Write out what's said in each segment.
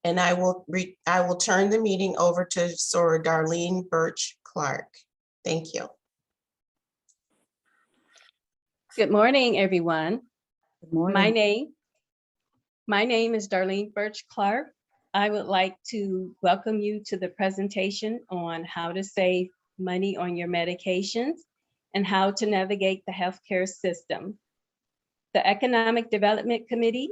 And I will turn the meeting over to Soror Darlene Birch Clark. Thank you. Good morning, everyone. Good morning. My name is Darlene Birch Clark. I would like to welcome you to the presentation on how to save money on your medications and how to navigate the healthcare system. The Economic Development Committee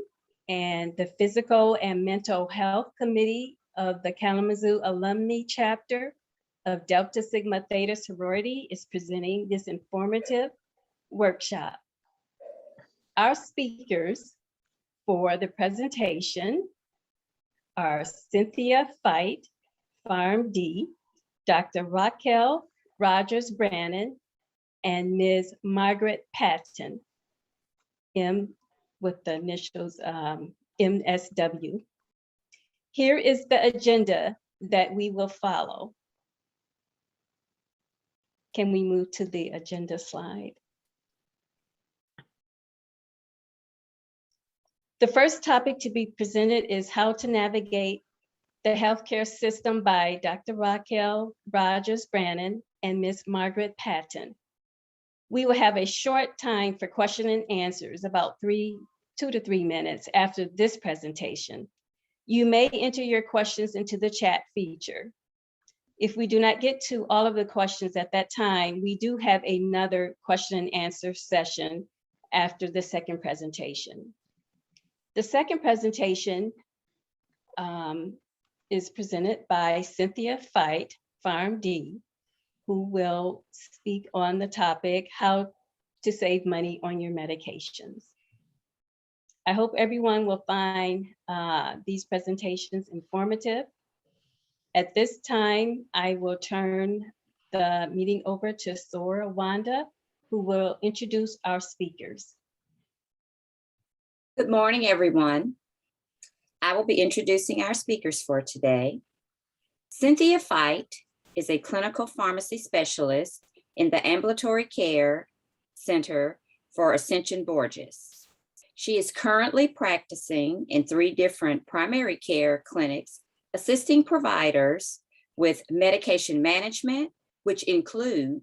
and the Physical and Mental Health Committee of the Kalamazoo Alumnae chapter of Delta Sigma Theta Sorority is presenting this informative workshop. Our speakers for the presentation are Cynthia Fight, PharmD, Dr. Raquel Rogers-Brannan, and Ms. Margaret Patton, M with the initials MSW. Here is the agenda that we will follow. Can we move to the agenda slide? The first topic to be presented is how to navigate the healthcare system by Dr. Raquel Rogers-Brannan and Ms. Margaret Patton. We will have a short time for question and answers, about 2 to 3 minutes after this presentation. You may enter your questions into the chat feature. If we do not get to all of the questions at that time, we do have another question and answer session after the second presentation. The second presentation is presented by Cynthia Fight, PharmD, who will speak on the topic, how to save money on your medications. I hope everyone will find these presentations informative. At this time, I will turn the meeting over to Sora Wanda, who will introduce our speakers. Good morning, everyone. I will be introducing our speakers for today. Cynthia Fight is a clinical pharmacy specialist in the Ambulatory Care Center for Ascension Borges. She is currently practicing in 3 different primary care clinics, assisting providers with medication management, which include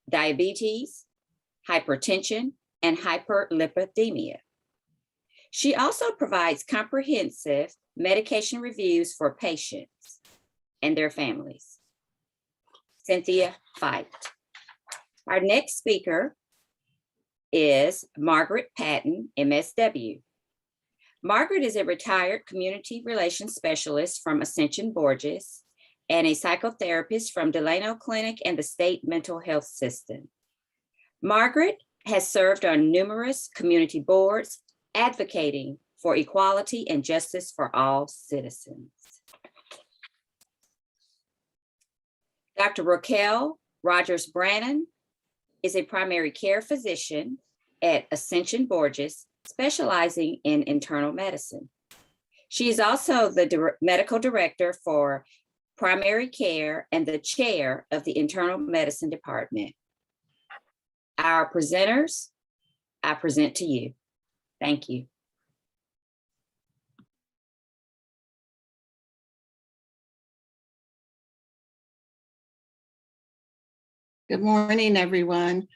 diabetes, hypertension, and hyperlipidemia. She also provides comprehensive medication reviews for patients and their families. Cynthia Fight. Our next speaker is Margaret Patton, MSW. Margaret is a retired community relations specialist from Ascension Borges and a psychotherapist from Delano Clinic and the state mental health system. Margaret has served on numerous community boards, advocating for equality and justice for all citizens. Dr. Raquel Rogers-Brannan is a primary care physician at Ascension Borges, specializing in internal medicine. She is also the medical director for primary care and the chair of the internal medicine department. Our presenters, I present to you. Thank you. Good morning, everyone.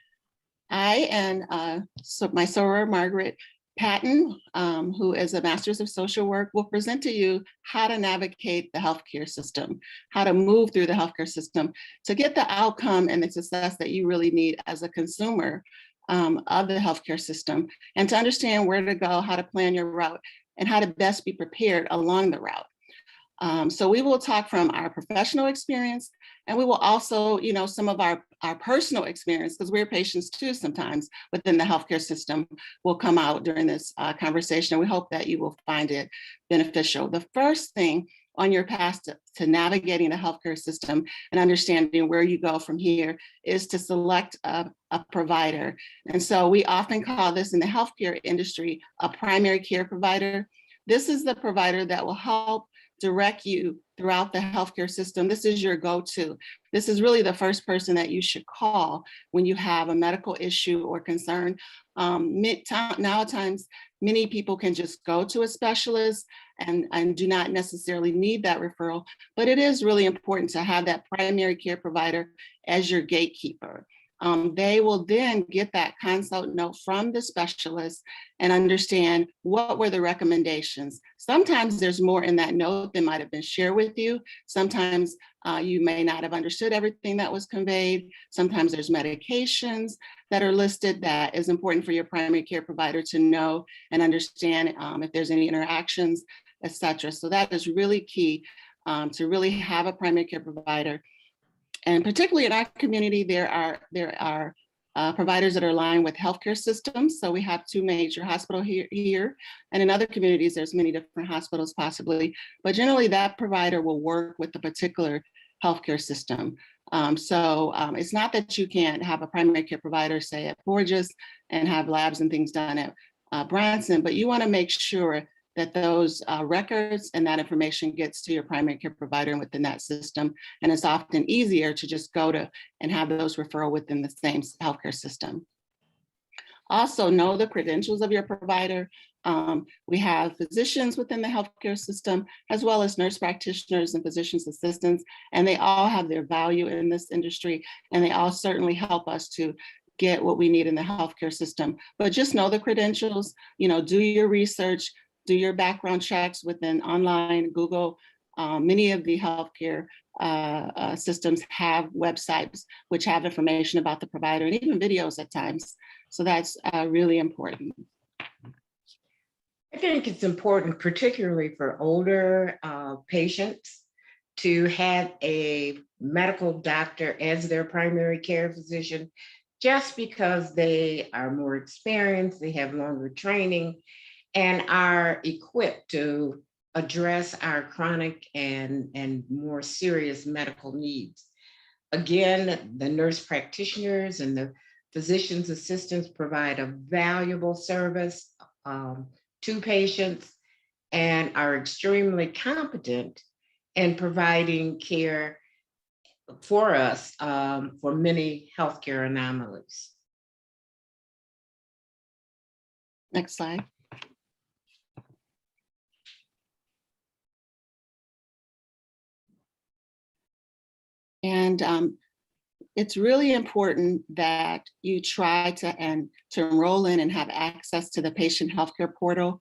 I and my soror, Margaret Patton, who is a master's of social work, will present to you how to navigate the healthcare system, how to move through the healthcare system to get the outcome and the success that you really need as a consumer of the healthcare system, and to understand where to go, how to plan your route, and how to best be prepared along the route. So we will talk from our professional experience, and we will also, some of our personal experience, because we're patients too sometimes within the healthcare system, will come out during this conversation. And we hope that you will find it beneficial. The first thing on your path to navigating the healthcare system and understanding where you go from here is to select a provider. And so we often call this in the healthcare industry a primary care provider. This is the provider that will help direct you throughout the healthcare system. This is your go-to. This is really the first person that you should call when you have a medical issue or concern. Nowadays, many people can just go to a specialist and do not necessarily need that referral, but it is really important to have that primary care provider as your gatekeeper. They will then get that consult note from the specialist and understand what were the recommendations. Sometimes there's more in that note than might have been shared with you. Sometimes you may not have understood everything that was conveyed. Sometimes there's medications that are listed that is important for your primary care provider to know and understand if there's any interactions, etc. So that is really key to really have a primary care provider. And particularly in our community, there are providers that are aligned with healthcare systems. So we have 2 major hospitals here. And in other communities, there's many different hospitals possibly, but generally that provider will work with the particular healthcare system. It's not that you can't have a primary care provider, say at Borges, and have labs and things done at Branson, but you want to make sure that those records and that information gets to your primary care provider and within that system. And it's often easier to just go to and have those referral within the same healthcare system. Also know the credentials of your provider. We have physicians within the healthcare system, as well as nurse practitioners and physician's assistants, and they all have their value in this industry, and they all certainly help us to get what we need in the healthcare system. But just know the credentials, do your research, do your background checks within online, Google. Many of the healthcare systems have websites which have information about the provider and even videos at times. So that's really important. I think it's important, particularly for older patients, to have a medical doctor as their primary care physician, just because they are more experienced, they have longer training, and are equipped to address our chronic and more serious medical needs. Again, the nurse practitioners and the physician's assistants provide a valuable service to patients and are extremely competent in providing care for us for many healthcare anomalies. Next slide. And it's really important that you try to enroll in and have access to the patient healthcare portal.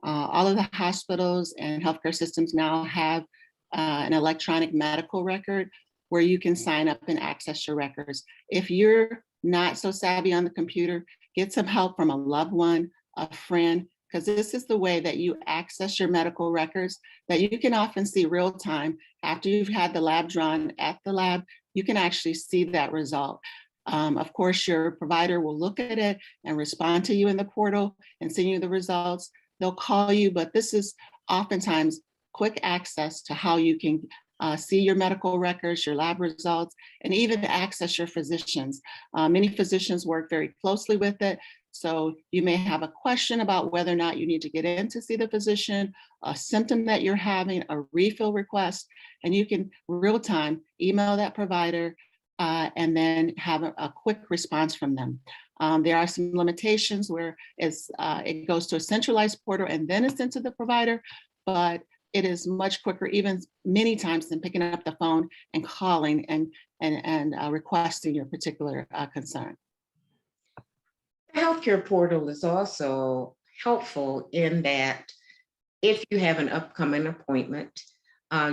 All of the hospitals and healthcare systems now have an electronic medical record where you can sign up and access your records. If you're not so savvy on the computer, get some help from a loved one, a friend, because this is the way that you access your medical records that you can often see real time. After you've had the lab drawn at the lab, you can actually see that result. Of course, your provider will look at it and respond to you in the portal and send you the results. They'll call you, but this is oftentimes quick access to how you can see your medical records, your lab results, and even access your physicians. Many physicians work very closely with it. So you may have a question about whether or not you need to get in to see the physician, a symptom that you're having, a refill request, and you can real time email that provider and then have a quick response from them. There are some limitations where it goes to a centralized portal and then it's sent to the provider, but it is much quicker, even many times, than picking up the phone and calling and requesting your particular concern. The healthcare portal is also helpful in that if you have an upcoming appointment,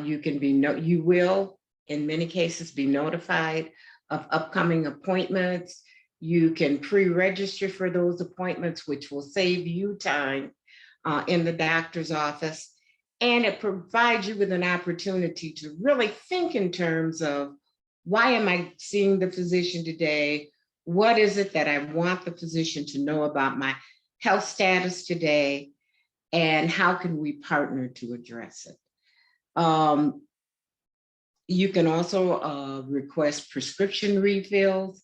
you will, in many cases, be notified of upcoming appointments. You can pre-register for those appointments, which will save you time in the doctor's office. And it provides you with an opportunity to really think in terms of, why am I seeing the physician today? What is it that I want the physician to know about my health status today? And how can we partner to address it? You can also request prescription refills.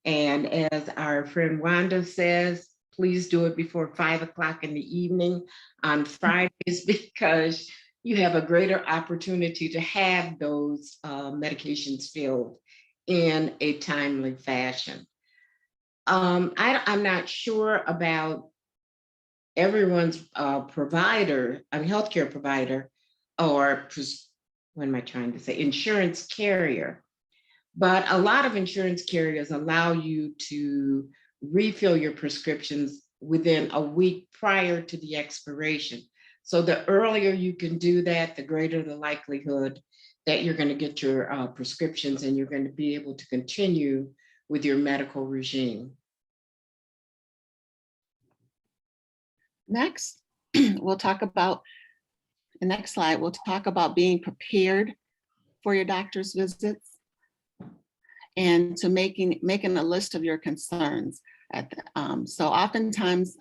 And as our friend Wanda says, please do it before 5 o'clock in the evening on Fridays, because you have a greater opportunity to have those medications filled in a timely fashion. I'm not sure about everyone's provider, a healthcare provider, or what am I trying to say? Insurance carrier. But a lot of insurance carriers allow you to refill your prescriptions within a week prior to the expiration. So the earlier you can do that, the greater the likelihood that you're going to get your prescriptions and you're going to be able to continue with your medical regime. Next, we'll talk about, the next slide, we'll talk about being prepared for your doctor's visits and to making a list of your concerns. So oftentimes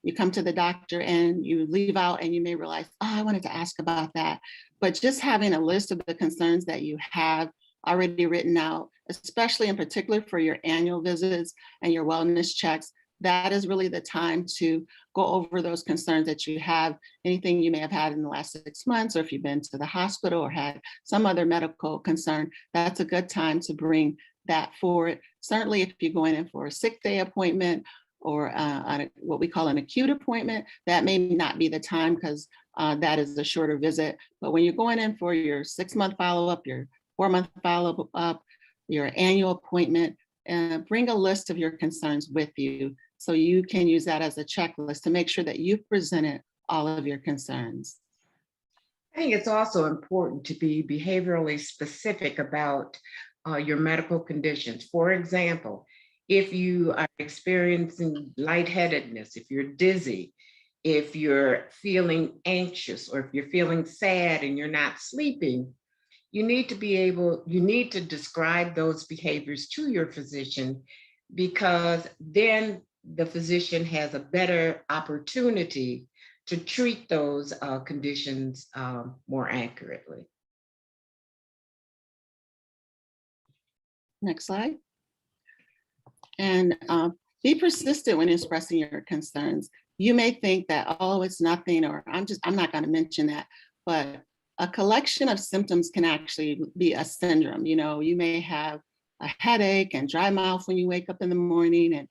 you come to the doctor and you leave out and you may realize, oh, I wanted to ask about that. But just having a list of the concerns that you have already written out, especially in particular for your annual visits and your wellness checks, that is really the time to go over those concerns that you have, anything you may have had in the last 6 months, or if you've been to the hospital or had some other medical concern, that's a good time to bring that forward. Certainly if you're going in for a sick day appointment or what we call an acute appointment, that may not be the time because that is a shorter visit. But when you're going in for your 6-month follow-up, your 4-month follow-up, your annual appointment, bring a list of your concerns with you so you can use that as a checklist to make sure that you've presented all of your concerns. I think it's also important to be behaviorally specific about your medical conditions. For example, if you are experiencing lightheadedness, if you're dizzy, if you're feeling anxious, or if you're feeling sad and you're not sleeping, you need to describe those behaviors to your physician, because then the physician has a better opportunity to treat those conditions more accurately. Next slide. And be persistent when expressing your concerns. You may think that, oh, it's nothing, or I'm not going to mention that, but a collection of symptoms can actually be a syndrome. You know, you may have a headache and dry mouth when you wake up in the morning and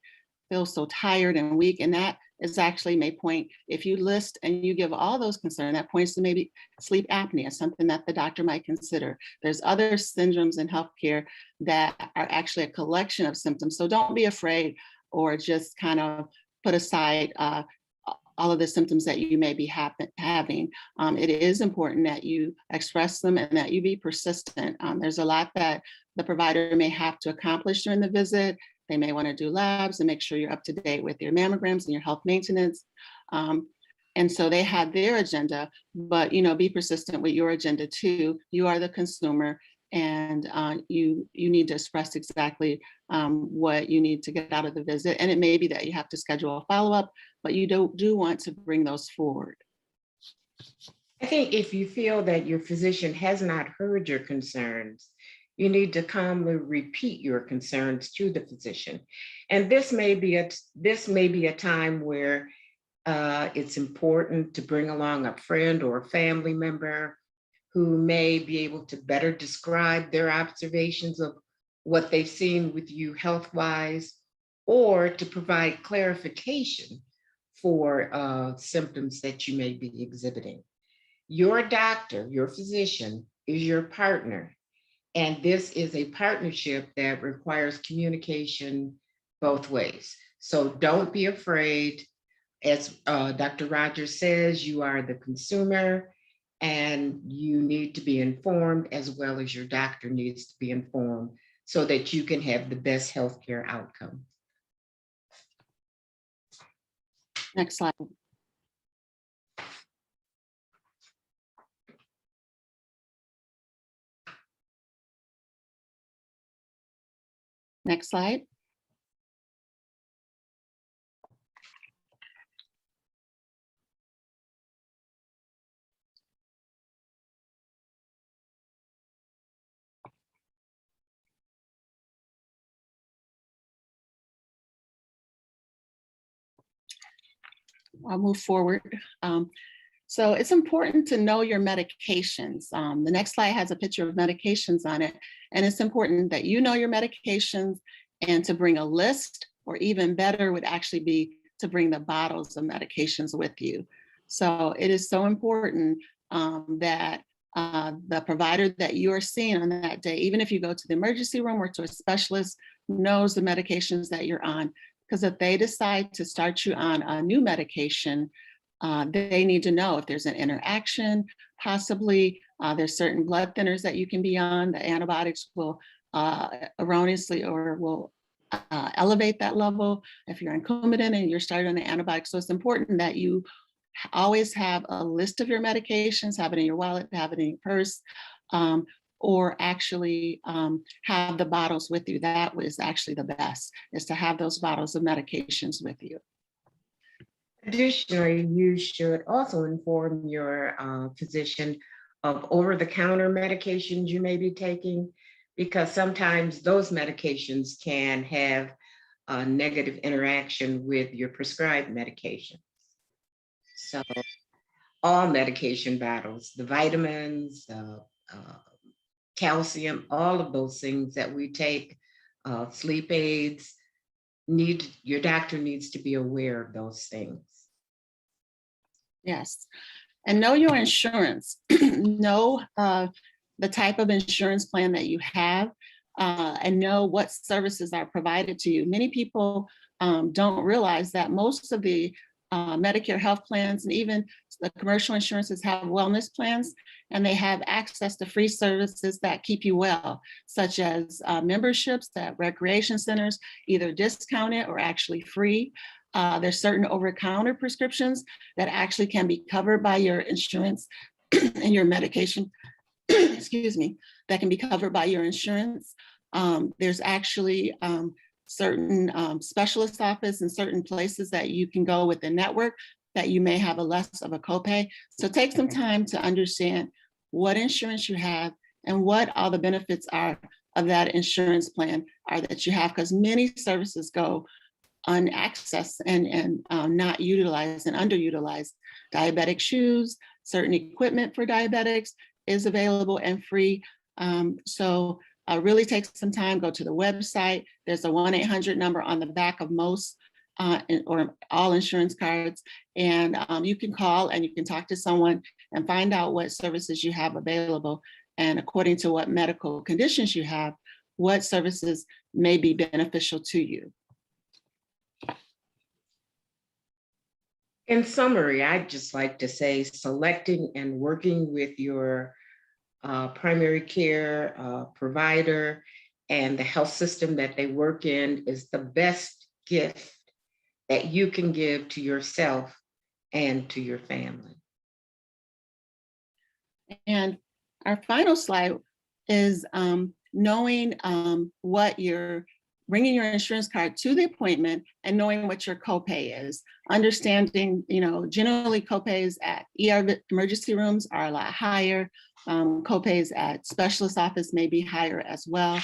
feel so tired and weak, and that is actually may point, if you list and you give all those concerns, that points to maybe sleep apnea, something that the doctor might consider. There's other syndromes in healthcare that are actually a collection of symptoms. So don't be afraid or just kind of put aside all of the symptoms that you may be having. It is important that you express them and that you be persistent. There's a lot that the provider may have to accomplish during the visit. They may want to do labs and make sure you're up to date with your mammograms and your health maintenance. And so they have their agenda, but be persistent with your agenda too. You are the consumer, and you need to express exactly what you need to get out of the visit. And it may be that you have to schedule a follow-up, but you do want to bring those forward. I think if you feel that your physician has not heard your concerns, you need to calmly repeat your concerns to the physician. And this may be a time where it's important to bring along a friend or a family member who may be able to better describe their observations of what they've seen with you health-wise, or to provide clarification for symptoms that you may be exhibiting. Your doctor, your physician, is your partner. And this is a partnership that requires communication both ways. So don't be afraid. As Dr. Rogers says, you are the consumer and you need to be informed, as well as your doctor needs to be informed, so that you can have the best healthcare outcome. Next slide. Next slide. I'll move forward. So it's important to know your medications. The next slide has a picture of medications on it, and it's important that you know your medications, and to bring a list, or even better would actually be to bring the bottles of medications with you. So it is so important that the provider that you are seeing on that day, even if you go to the emergency room or to a specialist, knows the medications that you're on. Because if they decide to start you on a new medication, they need to know if there's an interaction, possibly. There's certain blood thinners that you can be on. The antibiotics will erroneously or will elevate that level. If you're on Coumadin and you're started on the antibiotics, so it's important that you always have a list of your medications, have it in your wallet, have it in your purse, or actually have the bottles with you. That was actually the best, is to have those bottles of medications with you. Additionally, you should also inform your physician of over-the-counter medications you may be taking, because sometimes those medications can have a negative interaction with your prescribed medication. So all medication bottles, the vitamins, calcium, all of those things that we take, sleep aids, your doctor needs to be aware of those things. Yes, and know your insurance. Know the type of insurance plan that you have, and know what services are provided to you. Many people don't realize that most of the Medicare health plans and even the commercial insurances have wellness plans, and they have access to free services that keep you well, such as memberships at recreation centers, either discounted or actually free. There's certain over-the-counter prescriptions that actually can be covered by your insurance and your medication, excuse me, that can be covered by your insurance. There's actually certain specialist office and certain places that you can go with the network that you may have a less of a copay. So take some time to understand what insurance you have and what all the benefits are of that insurance plan are that you have, because many services go unaccessed and not utilized and underutilized. Diabetic shoes, certain equipment for diabetics is available and free. So really take some time, go to the website. There's a 1-800 number on the back of most or all insurance cards. And you can call and you can talk to someone and find out what services you have available. And according to what medical conditions you have, what services may be beneficial to you. In summary, I'd just like to say selecting and working with your primary care provider and the health system that they work in is the best gift that you can give to yourself and to your family. And our final slide is knowing what you're bringing your insurance card to the appointment and knowing what your copay is. Understanding, generally copays at ER emergency rooms are a lot higher. Copays at specialist office may be higher as well.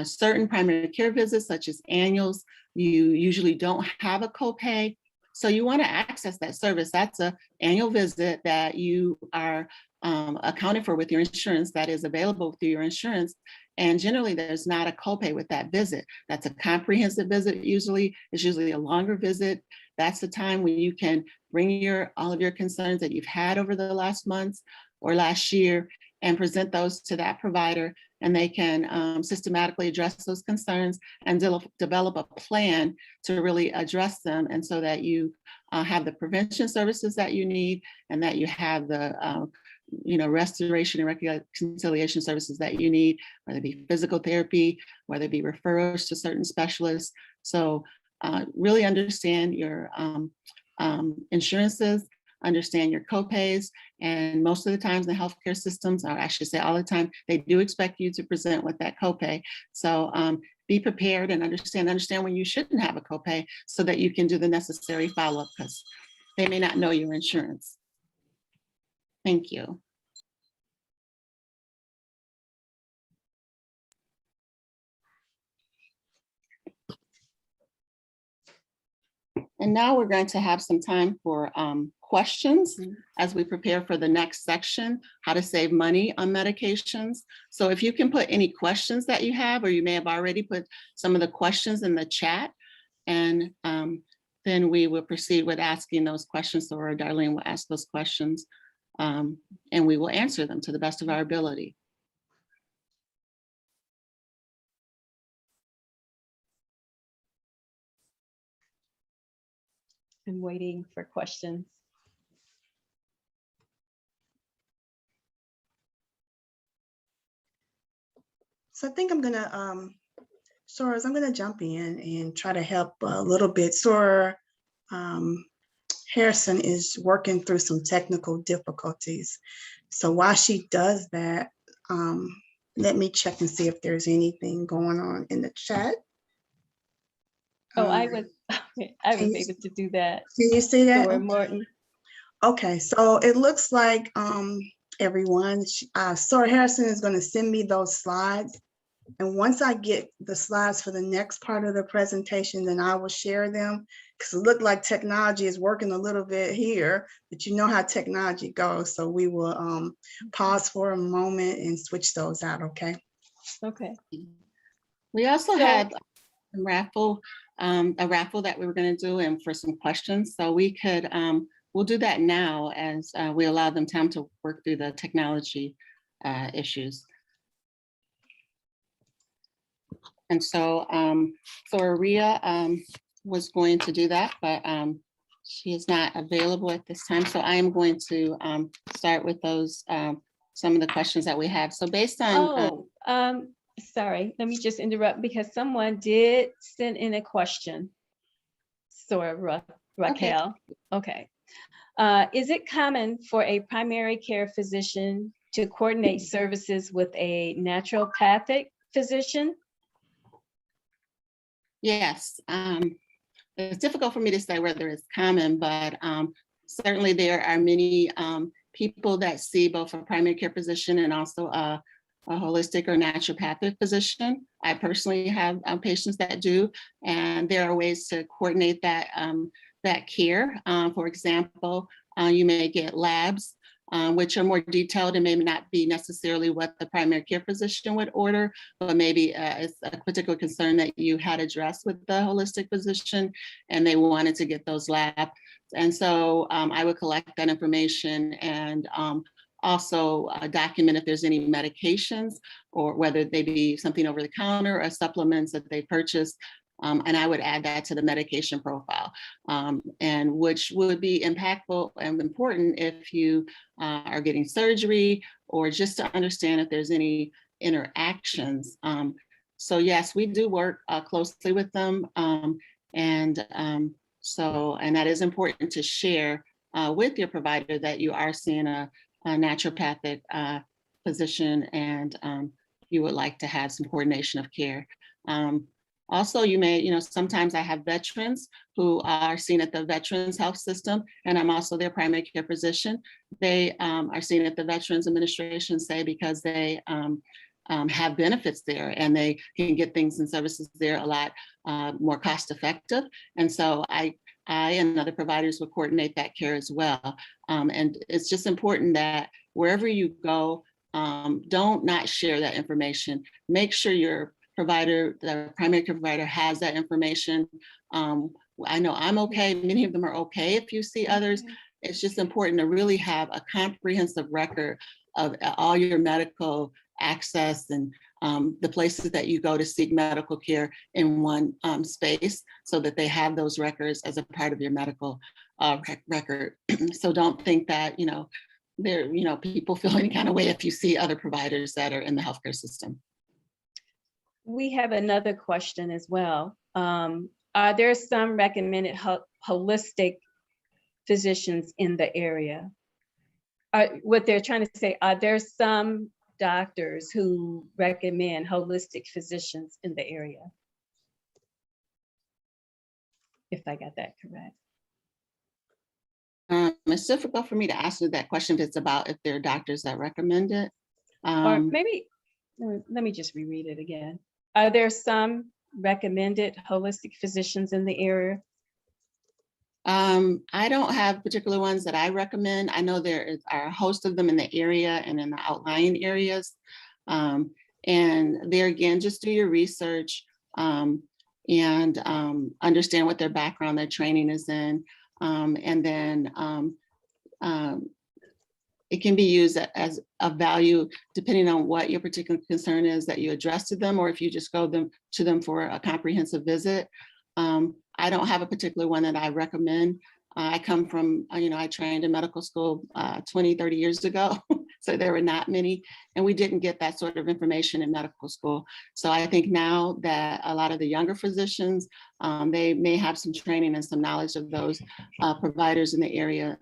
Certain primary care visits, such as annuals, you usually don't have a copay. So you want to access that service. That's an annual visit that you are accounted for with your insurance, that is available through your insurance. And generally there's not a copay with that visit. That's a comprehensive visit. It's usually a longer visit. That's the time when you can bring all of your concerns that you've had over the last months or last year and present those to that provider, and they can systematically address those concerns and develop a plan to really address them, and so that you have the prevention services that you need and that you have the restoration and reconciliation services that you need, whether it be physical therapy, whether it be referrals to certain specialists. So really understand your insurances, understand your copays, and most of the times the healthcare systems, or I should say all the time, they do expect you to present with that copay. So be prepared and understand when you shouldn't have a copay so that you can do the necessary follow-up, because they may not know your insurance. Thank you. And now we're going to have some time for questions as we prepare for the next section, how to save money on medications. So if you can put any questions that you have, or you may have already put some of the questions in the chat, and then we will proceed with asking those questions. So Darlene will ask those questions, and we will answer them to the best of our ability. I'm waiting for questions. So I think I'm gonna, Soros, I'm gonna jump in and try to help a little bit. Sora Harrison is working through some technical difficulties. So while she does that, let me check and see if there's anything going on in the chat. Oh, I Um, was can you- able to do that. Can you see that? Dora Okay. Morton. Okay, so it looks like everyone, Sora Harrison is going to send me those slides. And once I get the slides for the next part of the presentation, then I will share them, because it looked like technology is working a little bit here, but you know how technology goes. So we will pause for a moment and switch those out, okay? Okay. We also So- had a raffle that we were going to do, and for some questions. So we could, we'll do that now as we allow them time to work through the technology issues. And so, so Aria was going to do that, but she is not available at this time. So I am going to start with those, some of the questions that we have. So based on, Sorry, let me just interrupt because someone did send in a question. Sora Raquel. Okay. Is it common for a primary care physician to coordinate services with a naturopathic physician? yes, it's difficult for me to say whether it's common, but certainly there are many people that see both a primary care physician and also a holistic or naturopathic physician. I personally have patients that do, and there are ways to coordinate that, that care. For example, you may get labs, which are more detailed and may not be necessarily what the primary care physician would order, but maybe it's a particular concern that you had addressed with the holistic physician and they wanted to get those labs. And so I would collect that information and also document if there's any medications or whether they be something over the counter or supplements that they purchased. And I would add that to the medication profile, and which would be impactful and important if you are getting surgery or just to understand if there's any interactions. So yes, we do work closely with them. And that is important to share with your provider that you are seeing a naturopathic physician and you would like to have some coordination of care. Also, you may, sometimes I have veterans who are seen at the Veterans Health System, and I'm also their primary care physician. They are seen at the Veterans Administration, say, because they have benefits there and they can get things and services there a lot more cost effective. And so I and other providers will coordinate that care as well. And it's just important that wherever you go, don't not share that information. Make sure your provider, the primary care provider, has that information. I know I'm okay. Many of them are okay if you see others. It's just important to really have a comprehensive record of all your medical access and the places that you go to seek medical care in one space so that they have those records as a part of your medical record. So don't think that, people feel any kind of way if you see other providers that are in the healthcare system. We have another question as well. Are there some recommended holistic physicians in the area? What they're trying to say, are there some doctors who recommend holistic physicians in the area? If I got that correct. It's difficult for me to answer that question if it's about if there are doctors that recommend it. Or maybe, let me just reread it again. Are there some recommended holistic physicians in the area? I don't have particular ones that I recommend. I know there are a host of them in the area and in the outlying areas. And there again, just do your research. and understand what their background, their training is in. And then it can be used as a value depending on what your particular concern is that you address to them, or if you just go to them for a comprehensive visit. I don't have a particular one that I recommend. I come from, I trained in medical school 20, 30 years ago, so there were not many, and we didn't get that sort of information in medical school. So I think now that a lot of the younger physicians, they may have some training and some knowledge of those providers in the area,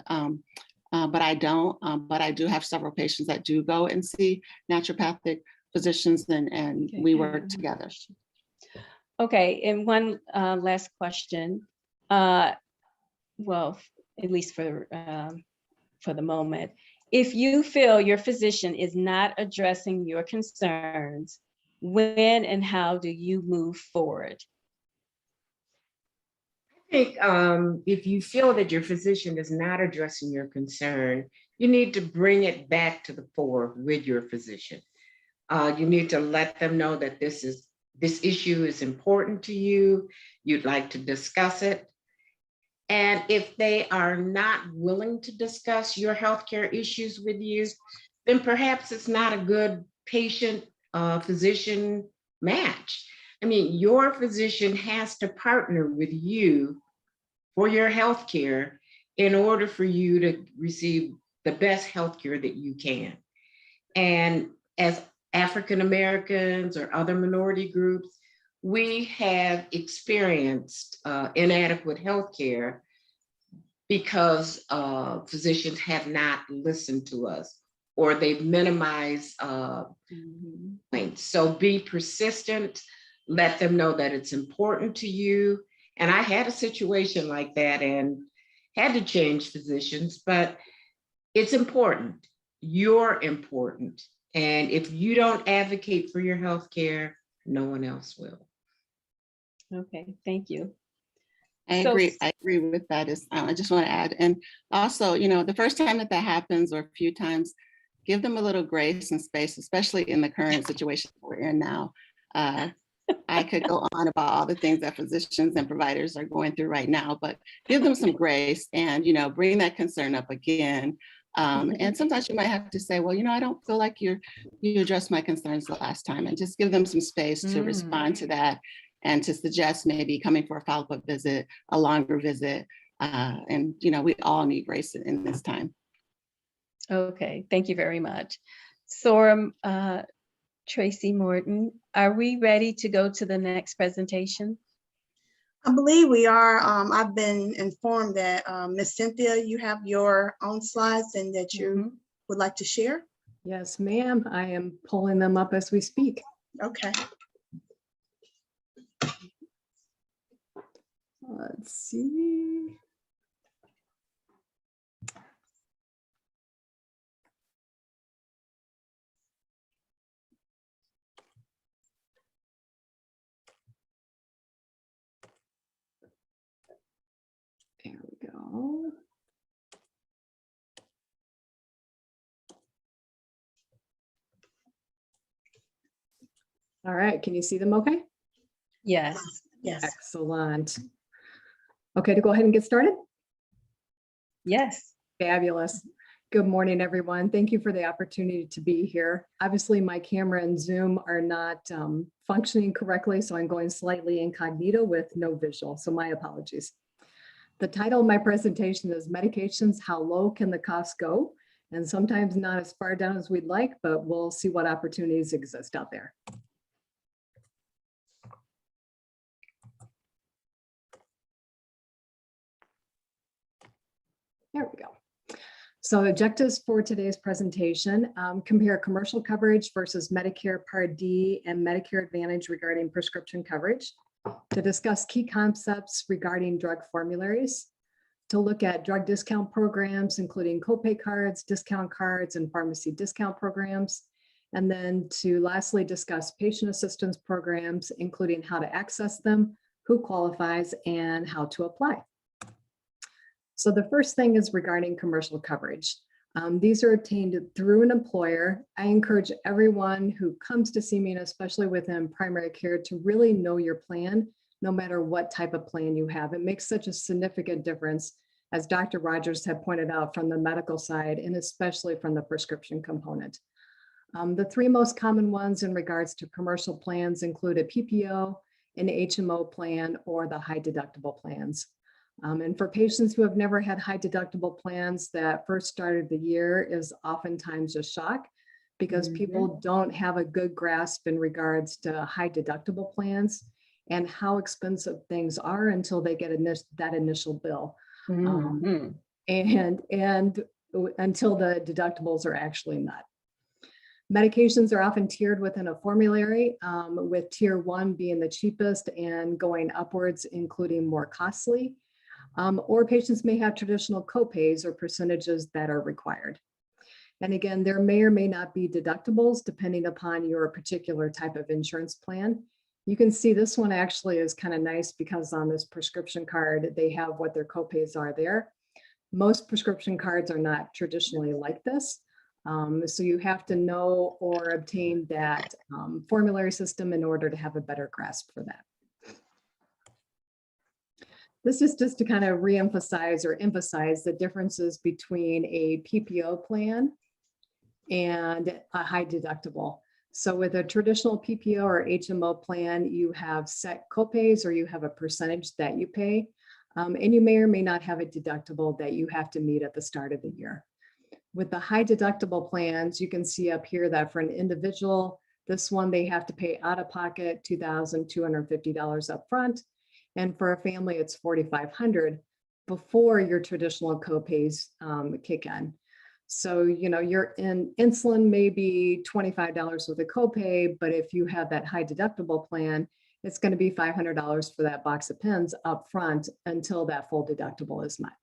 but I don't. But I do have several patients that do go and see naturopathic physicians, and we work together. Okay, and one last question. Well, at least for the moment, if you feel your physician is not addressing your concerns, when and how do you move forward? I think if you feel that your physician is not addressing your concern, you need to bring it back to the fore with your physician. You need to let them know that this issue is important to you. You'd like to discuss it. And if they are not willing to discuss your healthcare issues with you, then perhaps it's not a good patient physician match. I mean, your physician has to partner with you for your healthcare in order for you to receive the best healthcare that you can. And as African Americans or other minority groups, we have experienced inadequate healthcare because physicians have not listened to us, or they've minimized points. So be persistent, let them know that it's important to you. And I had a situation like that and had to change physicians, but it's important. You're important. And if you don't advocate for your healthcare, no one else will. Okay, thank you. I agree with that. I just want to add, and also, the first time that happens, or a few times, give them a little grace and space, especially in the current situation we're in now. I could go on about all the things that physicians and providers are going through right now, but give them some grace and, bring that concern up again. And sometimes you might have to say, well, I don't feel like you addressed my concerns the last time, and just give them some space to respond to that, and to suggest maybe coming for a follow-up visit, a longer visit. And, we all need grace in this time. Okay, thank you very much. So, Tracy Morton, are we ready to go to the next presentation? I believe we are. I've been informed that Ms. Cynthia, you have your own slides and that you would like to share. Yes, ma'am. I am pulling them up as we speak. Okay. Let's see. There we go. All right, can you see them okay? Yes. Yes. Excellent. Okay, to go ahead and get started? Yes. Fabulous. Good morning, everyone. Thank you for the opportunity to be here. Obviously, my camera and Zoom are not functioning correctly, so I'm going slightly incognito with no visual, so my apologies. The title of my presentation is Medications, How Low Can the Cost Go? And sometimes not as far down as we'd like, but we'll see what opportunities exist out there. There we go. So objectives for today's presentation, compare commercial coverage versus Medicare Part D and Medicare Advantage regarding prescription coverage, to discuss key concepts regarding drug formularies, to look at drug discount programs, including copay cards, discount cards, and pharmacy discount programs, and then to lastly discuss patient assistance programs, including how to access them, who qualifies, and how to apply. So the first thing is regarding commercial coverage. These are obtained through an employer. I encourage everyone who comes to see me, and especially within primary care, to really know your plan no matter what type of plan you have. It makes such a significant difference, as Dr. Rogers had pointed out, from the medical side and especially from the prescription component. The three most common ones in regards to commercial plans include a PPO, an HMO plan, or the high deductible plans. And for patients who have never had high deductible plans, that first start of the year is oftentimes a shock because people don't have a good grasp in regards to high deductible plans and how expensive things are until they get that initial bill. And until the deductibles are actually met. Medications are often tiered within a formulary, with tier 1 being the cheapest and going upwards, including more costly. Or patients may have traditional copays or percentages that are required. And again, there may or may not be deductibles depending upon your particular type of insurance plan. You can see this one actually is kind of nice because on this prescription card, they have what their copays are there. Most prescription cards are not traditionally like this. So you have to know or obtain that formulary system in order to have a better grasp for that. This is just to kind of reemphasize or emphasize the differences between a PPO plan and a high deductible. So with a traditional PPO or HMO plan, you have set copays or you have a percentage that you pay, and you may or may not have a deductible that you have to meet at the start of the year. With the high deductible plans, you can see up here that for an individual, this one they have to pay out of pocket $2,250 up front. And for a family, it's $4,500 before your traditional copays kick in. So, you know, your insulin may be $25 with a copay, but if you have that high deductible plan, it's going to be $500 for that box of pens up front until that full deductible is met.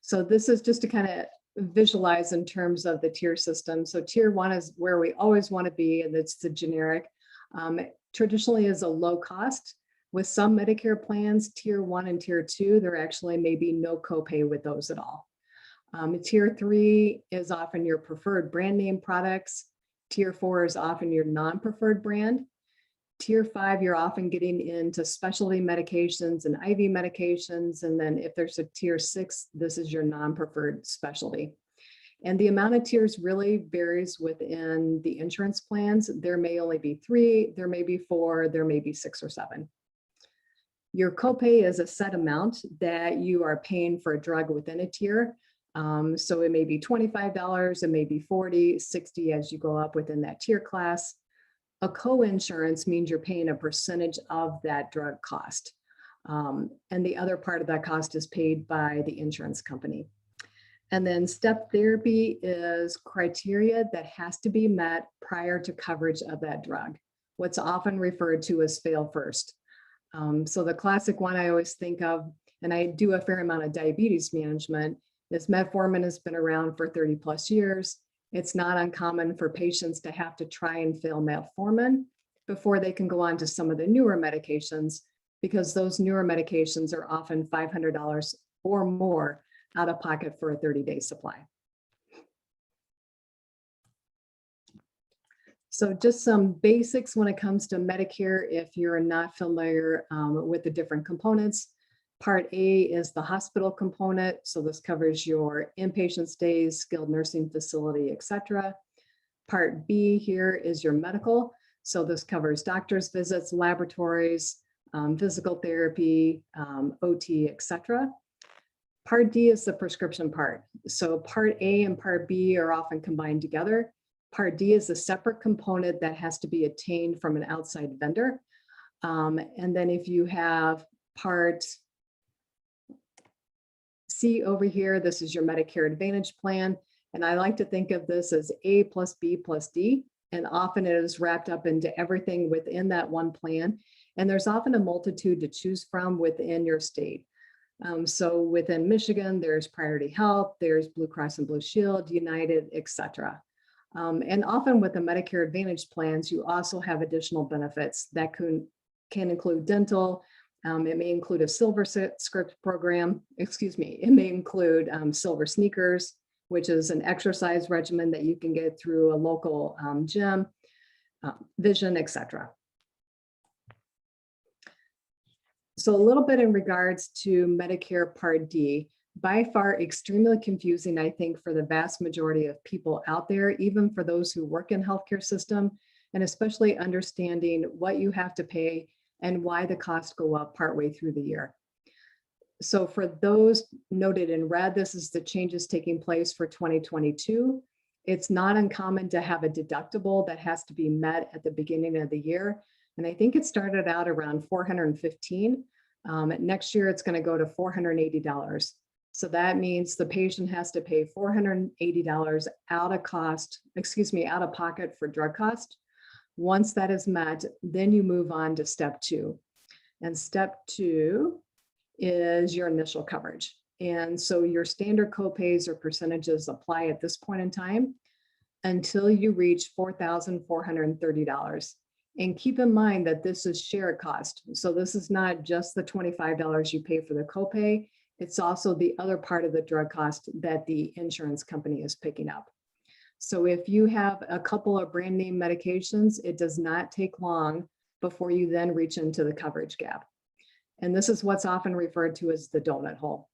So this is just to kind of visualize in terms of the tier system. So tier 1 is where we always want to be, and it's the generic. Traditionally is a low cost. With some Medicare plans, tier 1 and tier 2, there actually may be no copay with those at all. Tier 3 is often your preferred brand name products. Tier 4 is often your non-preferred brand. Tier 5, you're often getting into specialty medications and IV medications. And then if there's a tier 6, this is your non-preferred specialty. And the amount of tiers really varies within the insurance plans. There may only be 3, there may be 4, there may be 6 or 7. Your copay is a set amount that you are paying for a drug within a tier. So it may be $25, it may be $40, $60 as you go up within that tier class. A co-insurance means you're paying a percentage of that drug cost. And the other part of that cost is paid by the insurance company. And then step therapy is criteria that has to be met prior to coverage of that drug, what's often referred to as fail first. So the classic one I always think of, and I do a fair amount of diabetes management, is metformin has been around for 30 plus years. It's not uncommon for patients to have to try and fail metformin before they can go on to some of the newer medications, because those newer medications are often $500 or more out of pocket for a 30-day supply. So just some basics when it comes to Medicare, if you're not familiar with the different components. Part A is the hospital component. So this covers your inpatient stays, skilled nursing facility, etc. Part B here is your medical. So this covers doctor's visits, laboratories, physical therapy, OT, etc. Part D is the prescription part. So Part A and Part B are often combined together. Part D is a separate component that has to be obtained from an outside vendor. And then if you have Part C over here, this is your Medicare Advantage plan. And I like to think of this as A plus B plus D. And often it is wrapped up into everything within that one plan. And there's often a multitude to choose from within your state. So within Michigan, there's Priority Health, there's Blue Cross and Blue Shield, United, etc. And often with the Medicare Advantage plans, you also have additional benefits that can include dental. It may include a silver script program, it may include silver sneakers, which is an exercise regimen that you can get through a local gym. vision, etc. So a little bit in regards to Medicare Part D, by far extremely confusing, I think, for the vast majority of people out there, even for those who work in healthcare system, and especially understanding what you have to pay and why the costs go up partway through the year. So for those noted in red, this is the changes taking place for 2022. It's not uncommon to have a deductible that has to be met at the beginning of the year. And I think it started out around $415. Next year, it's going to go to $480. So that means the patient has to pay $480 out of pocket for drug cost. Once that is met, then you move on to step 2. And step 2 is your initial coverage. And so your standard copays or percentages apply at this point in time until you reach $4,430. And keep in mind that this is shared cost. So this is not just the $25 you pay for the copay. It's also the other part of the drug cost that the insurance company is picking up. So if you have a couple of brand name medications, it does not take long before you then reach into the coverage gap. And this is what's often referred to as the donut hole.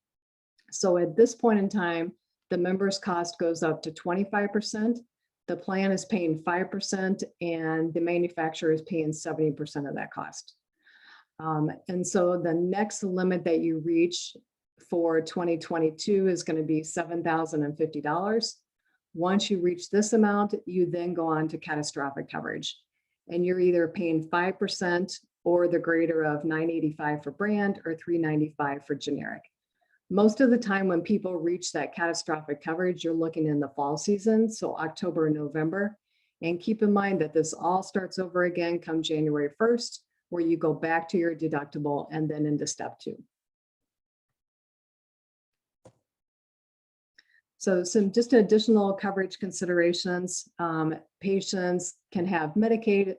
So at this point in time, the member's cost goes up to 25%. The plan is paying 5%, and the manufacturer is paying 70% of that cost. And so the next limit that you reach for 2022 is going to be $7,050. Once you reach this amount, you then go on to catastrophic coverage. And you're either paying 5% or the greater of $985 for brand or $395 for generic. Most of the time when people reach that catastrophic coverage, you're looking in the fall season, so October and November. And keep in mind that this all starts over again come January 1st, where you go back to your deductible and then into step 2. So some just additional coverage considerations. Patients can have Medicaid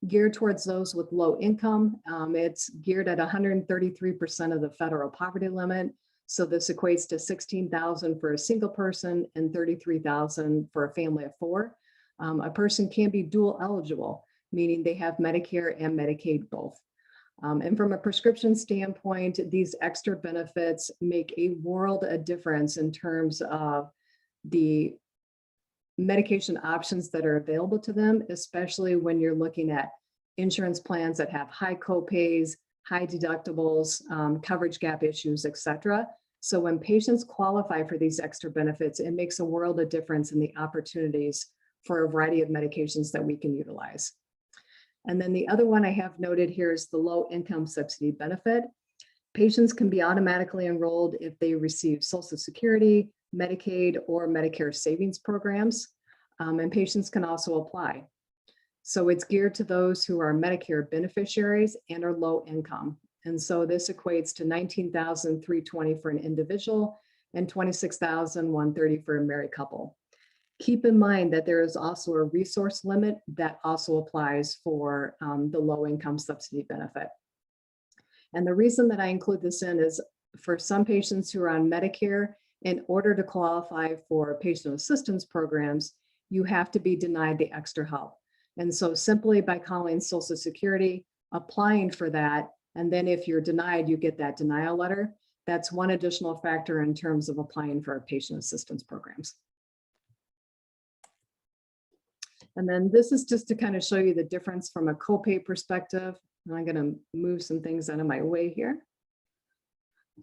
geared towards those with low income. It's geared at 133% of the federal poverty limit. So this equates to $16,000 for a single person and $33,000 for a family of 4. A person can be dual eligible, meaning they have Medicare and Medicaid both. And from a prescription standpoint, these extra benefits make a world of difference in terms of the medication options that are available to them, especially when you're looking at insurance plans that have high copays, high deductibles, coverage gap issues, et cetera. So when patients qualify for these extra benefits, it makes a world of difference in the opportunities for a variety of medications that we can utilize. And then the other one I have noted here is the low income subsidy benefit. Patients can be automatically enrolled if they receive Social Security, Medicaid, or Medicare savings programs, and patients can also apply. So it's geared to those who are Medicare beneficiaries and are low income. And so this equates to $19,320 for an individual and $26,130 for a married couple. Keep in mind that there is also a resource limit that also applies for the low income subsidy benefit. And the reason that I include this in is for some patients who are on Medicare, in order to qualify for patient assistance programs, you have to be denied the extra help. And so simply by calling Social Security, applying for that, and then if you're denied, you get that denial letter. That's one additional factor in terms of applying for patient assistance programs. And then this is just to kind of show you the difference from a copay perspective. And I'm going to move some things out of my way here.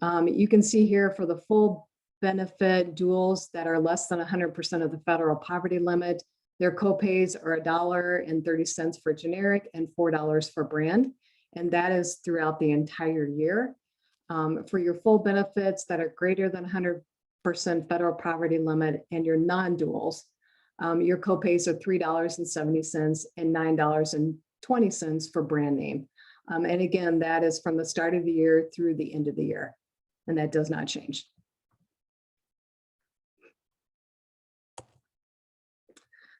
You can see here for the full benefit duals that are less than 100% of the federal poverty limit, their copays are $1.30 for generic and $4 for brand. And that is throughout the entire year. For your full benefits that are greater than 100% federal poverty limit and your non-duals, your copays are $3.70 and $9.20 for brand name. And again, that is from the start of the year through the end of the year, and that does not change.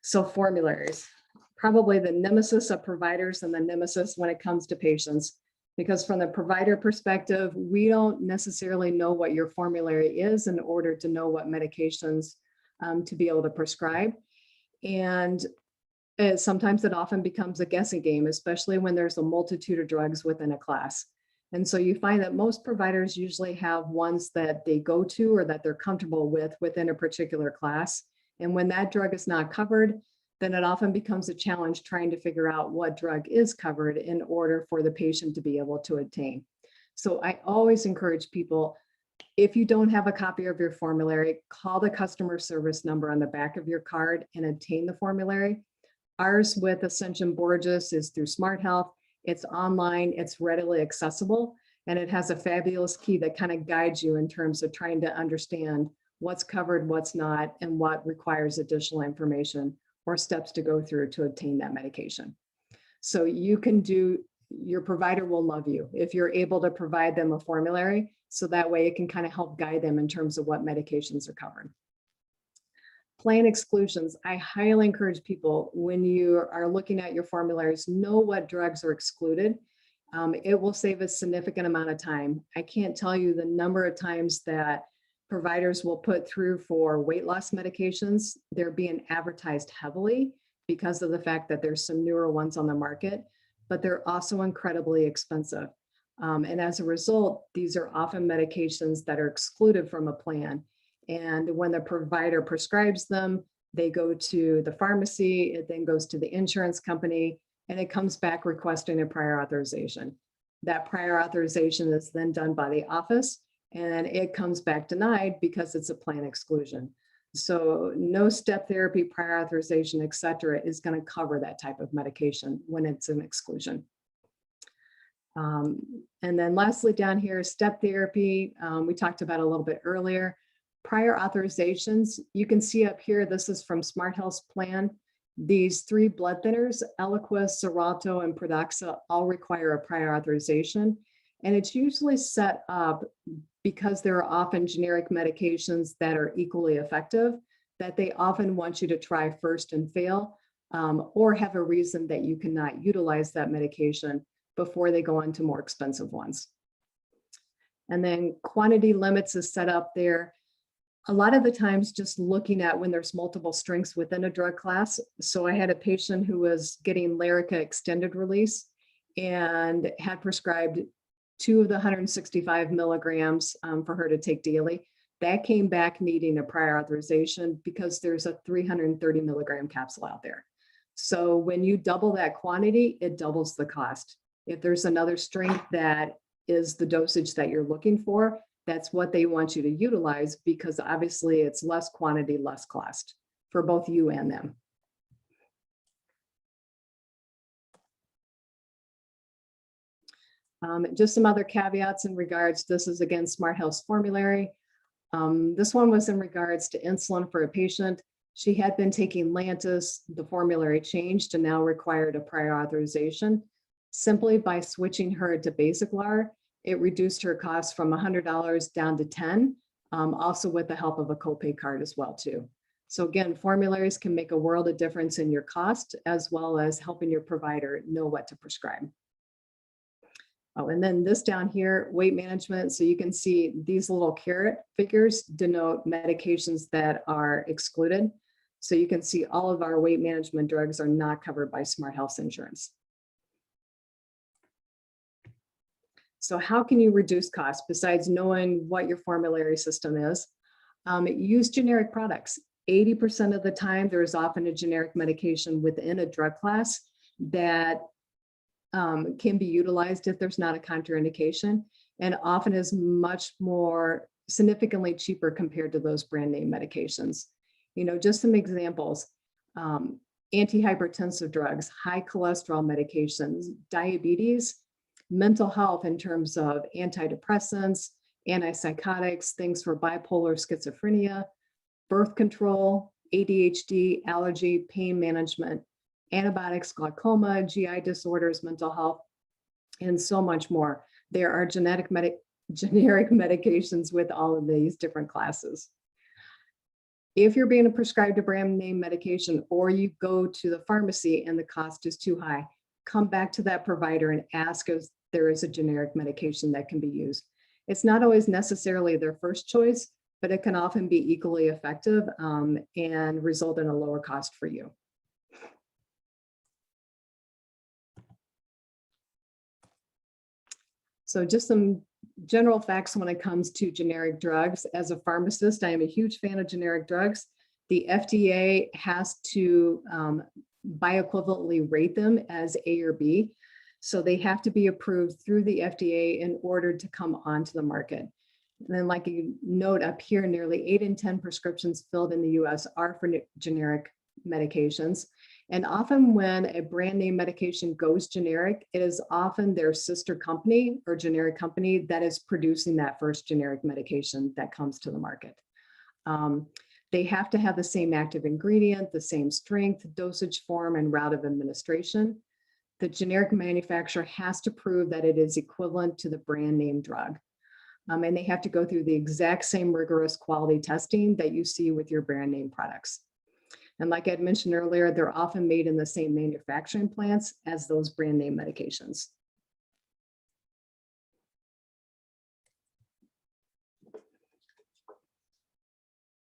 So formularies, probably the nemesis of providers and the nemesis when it comes to patients, because from the provider perspective, we don't necessarily know what your formulary is in order to know what medications to be able to prescribe. And Sometimes it often becomes a guessing game, especially when there's a multitude of drugs within a class. And so you find that most providers usually have ones that they go to or that they're comfortable with within a particular class. And when that drug is not covered, then it often becomes a challenge trying to figure out what drug is covered in order for the patient to be able to obtain. So I always encourage people, if you don't have a copy of your formulary, call the customer service number on the back of your card and obtain the formulary. Ours with Ascension Borges is through Smart Health. It's online, it's readily accessible, and it has a fabulous key that kind of guides you in terms of trying to understand what's covered, what's not, and what requires additional information or steps to go through to obtain that medication. So you can do, your provider will love you if you're able to provide them a formulary, so that way it can kind of help guide them in terms of what medications are covered. Plan exclusions. I highly encourage people, when you are looking at your formularies, know what drugs are excluded. It will save a significant amount of time. I can't tell you the number of times that providers will put through for weight loss medications. They're being advertised heavily because of the fact that there's some newer ones on the market, but they're also incredibly expensive. And as a result, these are often medications that are excluded from a plan. And when the provider prescribes them, they go to the pharmacy, it then goes to the insurance company, and it comes back requesting a prior authorization. That prior authorization is then done by the office, and it comes back denied because it's a plan exclusion. So no step therapy, prior authorization, et cetera, is going to cover that type of medication when it's an exclusion. And then lastly, down here, step therapy, we talked about a little bit earlier. Prior authorizations, you can see up here, this is from Smart Health's plan. These 3 blood thinners, Eliquis, Xarelto, and Pradaxa, all require a prior authorization. And it's usually set up because there are often generic medications that are equally effective, that they often want you to try first and fail, or have a reason that you cannot utilize that medication before they go on to more expensive ones. And then quantity limits is set up there. A lot of the times just looking at when there's multiple strengths within a drug class. So I had a patient who was getting Lyrica extended release and had prescribed 2 of the 165 milligrams for her to take daily. That came back needing a prior authorization because there's a 330 milligram capsule out there. So when you double that quantity, it doubles the cost. If there's another strength that is the dosage that you're looking for, that's what they want you to utilize, because obviously it's less quantity, less cost for both you and them. Just some other caveats in regards, this is again Smart Health's formulary. This one was in regards to insulin for a patient. She had been taking Lantus, the formulary changed and now required a prior authorization. Simply by switching her to Basaglar, it reduced her cost from $100 down to $10, also with the help of a copay card as well too. So again, formularies can make a world of difference in your cost, as well as helping your provider know what to prescribe. Oh, and then this down here, weight management. So you can see these little caret figures denote medications that are excluded. So you can see all of our weight management drugs are not covered by Smart Health's insurance. So how can you reduce costs besides knowing what your formulary system is? Use generic products. 80% of the time, there is often a generic medication within a drug class that can be utilized if there's not a contraindication, and often is much more significantly cheaper compared to those brand name medications. You know, just some examples, antihypertensive drugs, high cholesterol medications, diabetes, mental health in terms of antidepressants, antipsychotics, things for bipolar, schizophrenia, birth control, ADHD, allergy, pain management, antibiotics, glaucoma, GI disorders, mental health, and so much more. There are generic medications with all of these different classes. If you're being prescribed a brand name medication, or you go to the pharmacy and the cost is too high, come back to that provider and ask if there is a generic medication that can be used. It's not always necessarily their first choice, but it can often be equally effective and result in a lower cost for you. So just some general facts when it comes to generic drugs. As a pharmacist, I am a huge fan of generic drugs. The FDA has to bioequivalently rate them as A or B. So they have to be approved through the FDA in order to come onto the market. And then like you note up here, nearly 8 in 10 prescriptions filled in the US are for generic medications. And often when a brand name medication goes generic, it is often their sister company or generic company that is producing that first generic medication that comes to the market. They have to have the same active ingredient, the same strength, dosage form, and route of administration. The generic manufacturer has to prove that it is equivalent to the brand name drug. And they have to go through the exact same rigorous quality testing that you see with your brand name products. And like I'd mentioned earlier, they're often made in the same manufacturing plants as those brand name medications.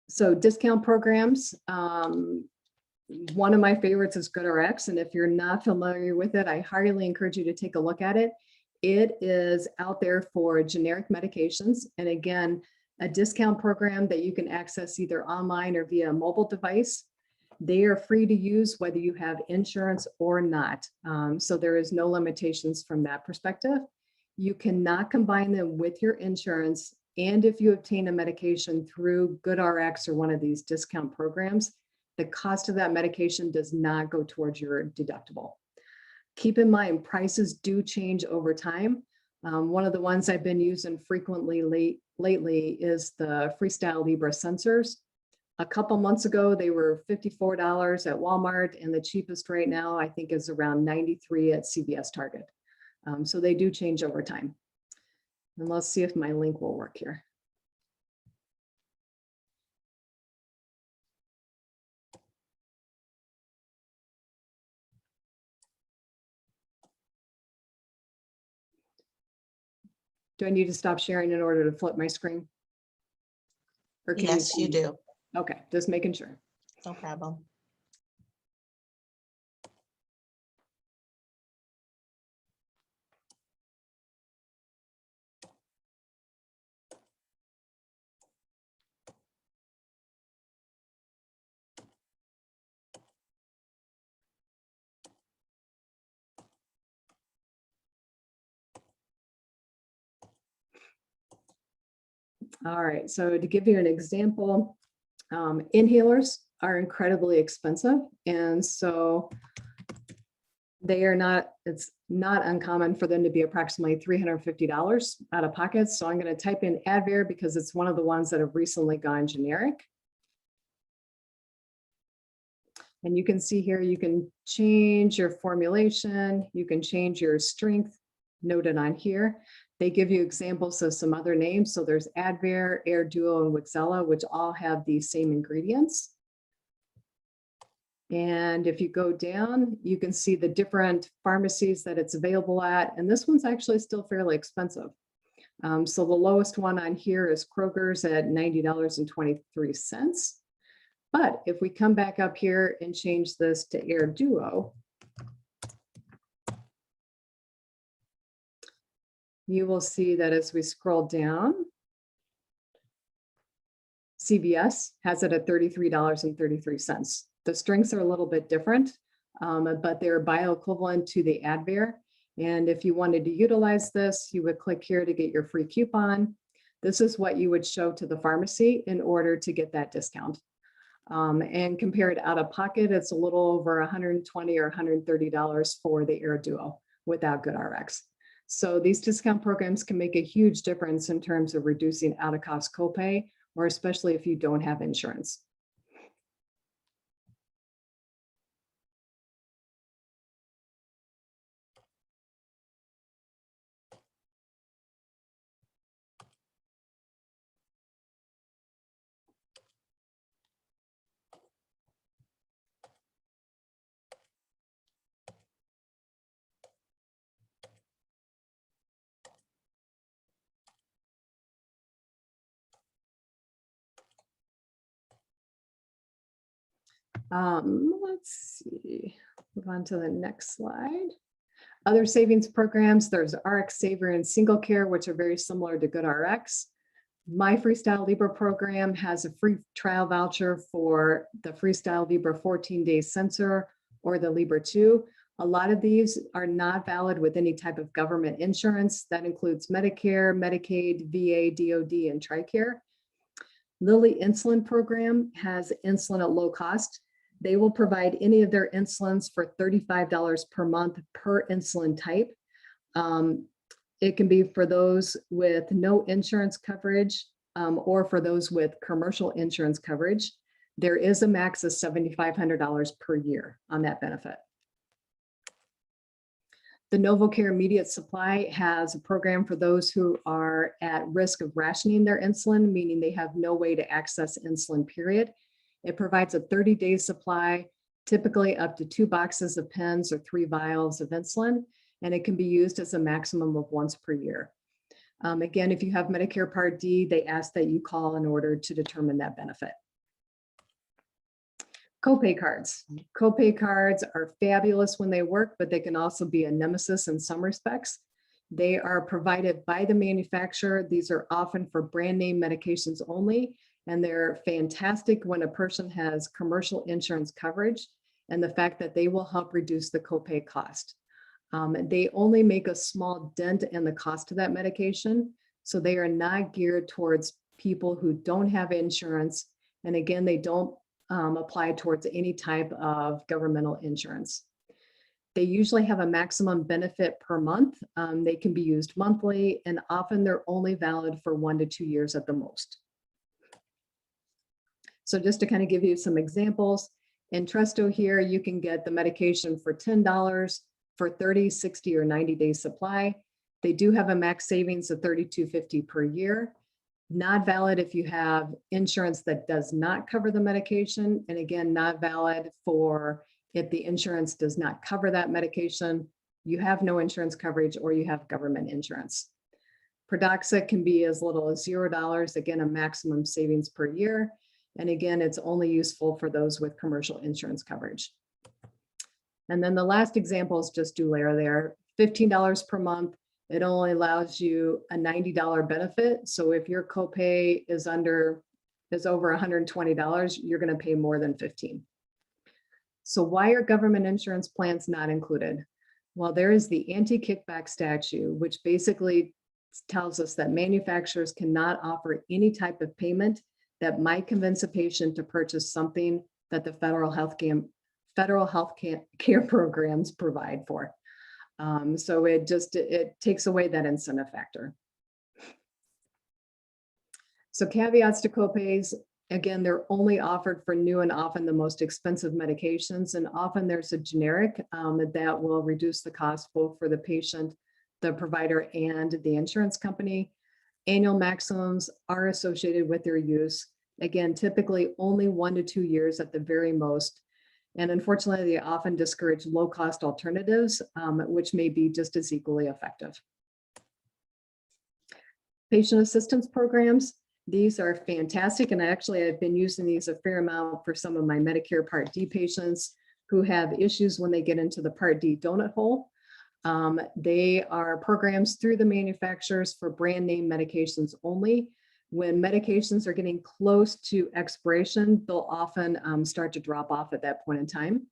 So discount programs, one of my favorites is GoodRx. And if you're not familiar with it, I highly encourage you to take a look at it. It is out there for generic medications. And again, a discount program that you can access either online or via a mobile device. They are free to use whether you have insurance or not. So there is no limitations from that perspective. You cannot combine them with your insurance. And if you obtain a medication through GoodRx or one of these discount programs, the cost of that medication does not go towards your deductible. Keep in mind, prices do change over time. One of the ones I've been using frequently lately is the Freestyle Libre sensors. A couple months ago, they were $54 at Walmart, and the cheapest right now, I think, is around $93 at CVS Target. So they do change over time. And let's see if my link will work here. Do I need to stop sharing in order to flip my screen? Or can Yes, you do. Okay, just making sure. No problem. All right, so to give you an example, inhalers are incredibly expensive. And so they are not, it's not uncommon for them to be approximately $350 out of pocket. So I'm going to type in Advair because it's one of the ones that have recently gone generic. And you can see here, you can change your formulation, you can change your strength noted on here. They give you examples of some other names. So there's Advair, Air Duo, and Wixella, which all have the same ingredients. And if you go down, you can see the different pharmacies that it's available at. And this one's actually still fairly expensive. So the lowest one on here is Kroger's at $90.23. But if we come back up here and change this to Air Duo, you will see that as we scroll down, CVS has it at $33.33. The strengths are a little bit different, but they're bioequivalent to the Advair. And if you wanted to utilize this, you would click here to get your free coupon. This is what you would show to the pharmacy in order to get that discount. And compared out of pocket, it's a little over $120 or $130 for the Air Duo without GoodRx. So these discount programs can make a huge difference in terms of reducing out-of-cost copay, or especially if you don't have insurance. Let's see, move on to the next slide. Other savings programs, there's RX Saver and Single Care, which are very similar to GoodRx. My Freestyle Libre program has a free trial voucher for the Freestyle Libre 14-day sensor or the Libre 2. A lot of these are not valid with any type of government insurance. That includes Medicare, Medicaid, VA, DOD, and TRICARE. Lilly Insulin Program has insulin at low cost. They will provide any of their insulins for $35 per month per insulin type. It can be for those with no insurance coverage or for those with commercial insurance coverage. There is a max of $7,500 per year on that benefit. The NovoCare Immediate Supply has a program for those who are at risk of rationing their insulin, meaning they have no way to access insulin, period. It provides a 30-day supply, typically up to 2 boxes of pens or 3 vials of insulin, and it can be used as a maximum of once per year. Again, if you have Medicare Part D, they ask that you call in order to determine that benefit. Copay cards. Copay cards are fabulous when they work, but they can also be a nemesis in some respects. They are provided by the manufacturer. These are often for brand name medications only, and they're fantastic when a person has commercial insurance coverage and the fact that they will help reduce the copay cost. They only make a small dent in the cost of that medication, so they are not geared towards people who don't have insurance. And again, they don't apply towards any type of governmental insurance. They usually have a maximum benefit per month. They can be used monthly, and often they're only valid for 1 to 2 years at the most. So just to kind of give you some examples, in Tresto here, you can get the medication for $10 for 30, 60, or 90-day supply. They do have a max savings of $32.50 per year. Not valid if you have insurance that does not cover the medication. And again, not valid for if the insurance does not cover that medication, you have no insurance coverage, or you have government insurance. Pradoxa can be as little as $0, again, a maximum savings per year. And again, it's only useful for those with commercial insurance coverage. And then the last example is just Dulera there, $15 per month. It only allows you a $90 benefit. So if your copay is over $120, you're going to pay more than $15. So why are government insurance plans not included? Well, there is the anti-kickback statute, which basically tells us that manufacturers cannot offer any type of payment that might convince a patient to purchase something that the federal health care programs provide for. So it takes away that incentive factor. So caveats to copays, again, they're only offered for new and often the most expensive medications. And often there's a generic that will reduce the cost both for the patient, the provider, and the insurance company. Annual maximums are associated with their use. Again, typically only 1 to 2 years at the very most. And unfortunately, they often discourage low-cost alternatives, which may be just as equally effective. Patient assistance programs, these are fantastic. And actually, I've been using these a fair amount for some of my Medicare Part D patients who have issues when they get into the Part D donut hole. They are programs through the manufacturers for brand name medications only. When medications are getting close to expiration, they'll often start to drop off at that point in time.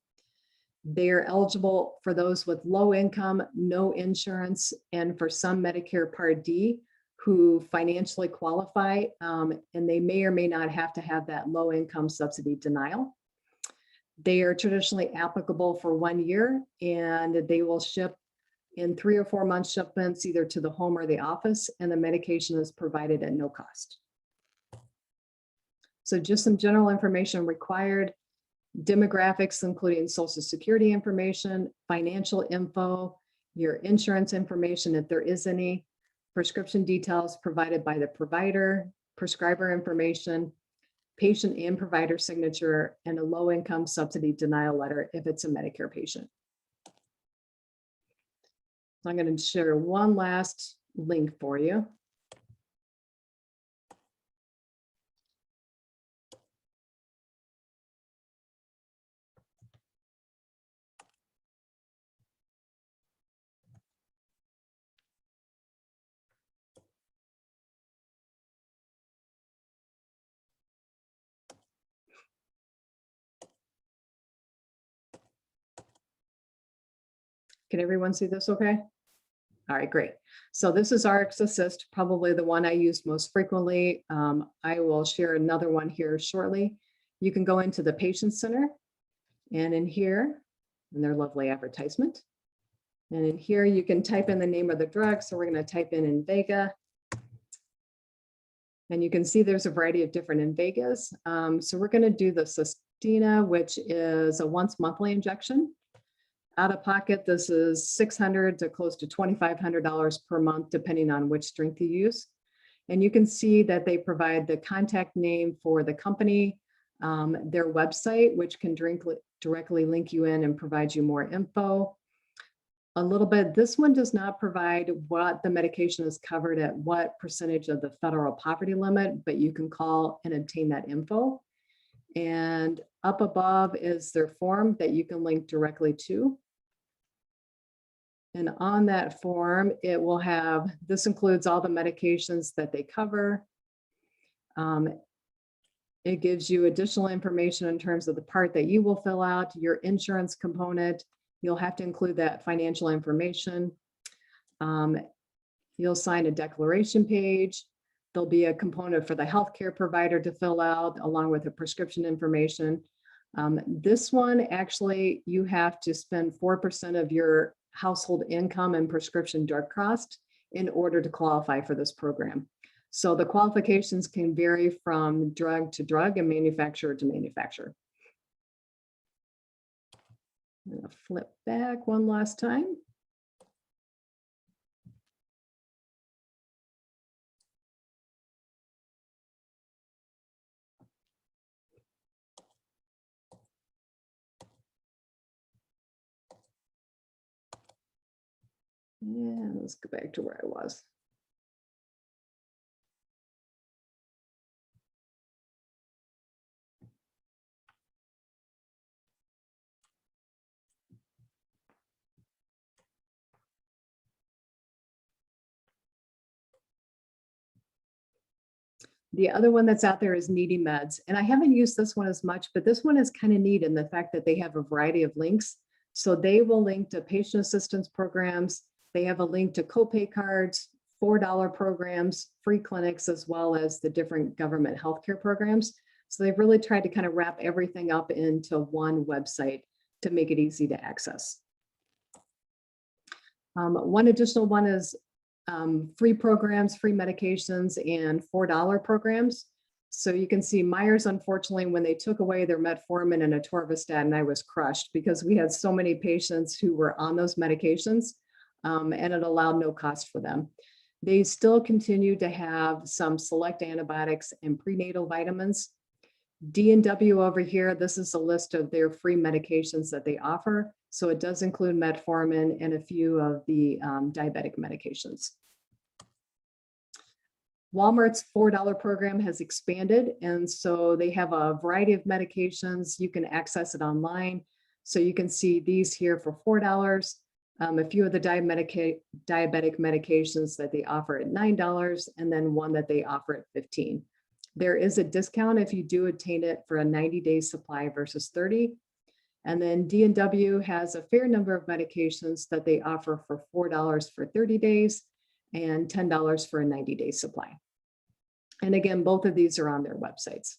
They are eligible for those with low income, no insurance, and for some Medicare Part D who financially qualify, and they may or may not have to have that low income subsidy denial. They are traditionally applicable for 1 year, and they will ship in 3 or 4 month shipments, either to the home or the office, and the medication is provided at no cost. So just some general information required, demographics, including Social Security information, financial info, your insurance information, if there is any, prescription details provided by the provider, prescriber information, patient and provider signature, and a low income subsidy denial letter if it's a Medicare patient. So I'm going to share one last link for you. Can everyone see this okay? All right, great. So this is RX Assist, probably the one I use most frequently. I will share another one here shortly. You can go into the Patient Center and in here, and their lovely advertisement. And in here, you can type in the name of the drug. So we're going to type in Invega. And you can see there's a variety of different Invegas. So we're going to do the Sustina, which is a once monthly injection. Out of pocket, this is $600 to close to $2,500 per month, depending on which strength you use. And you can see that they provide the contact name for the company, their website, which can directly link you in and provide you more info. A little bit, this one does not provide what the medication is covered at what percentage of the federal poverty limit, but you can call and obtain that info. And up above is their form that you can link directly to. And on that form, it will have, this includes all the medications that they cover. It gives you additional information in terms of the part that you will fill out, your insurance component. You'll have to include that financial information. You'll sign a declaration page. There'll be a component for the healthcare provider to fill out along with the prescription information. This one, actually, you have to spend 4% of your household income and prescription drug cost in order to qualify for this program. So the qualifications can vary from drug to drug and manufacturer to manufacturer. I'm going to flip back one last time. Yeah, let's go back to where I was. The other one that's out there is Needy Meds. And I haven't used this one as much, but this one is kind of neat in the fact that they have a variety of links. So they will link to patient assistance programs. They have a link to copay cards, $4 programs, free clinics, as well as the different government healthcare programs. So they've really tried to kind of wrap everything up into one website to make it easy to access. One additional one is free programs, free medications, and $4 programs. So you can see Myers, unfortunately, when they took away their metformin and atorvastatin, I was crushed because we had so many patients who were on those medications and it allowed no cost for them. They still continue to have some select antibiotics and prenatal vitamins. D&W over here, this is a list of their free medications that they offer. So it does include metformin and a few of the diabetic medications. Walmart's $4 program has expanded, and so they have a variety of medications. You can access it online. So you can see these here for $4, a few of the diabetic medications that they offer at $9, and then one that they offer at $15. There is a discount if you do obtain it for a 90-day supply versus 30. And then D&W has a fair number of medications that they offer for $4 for 30 days and $10 for a 90-day supply. And again, both of these are on their websites.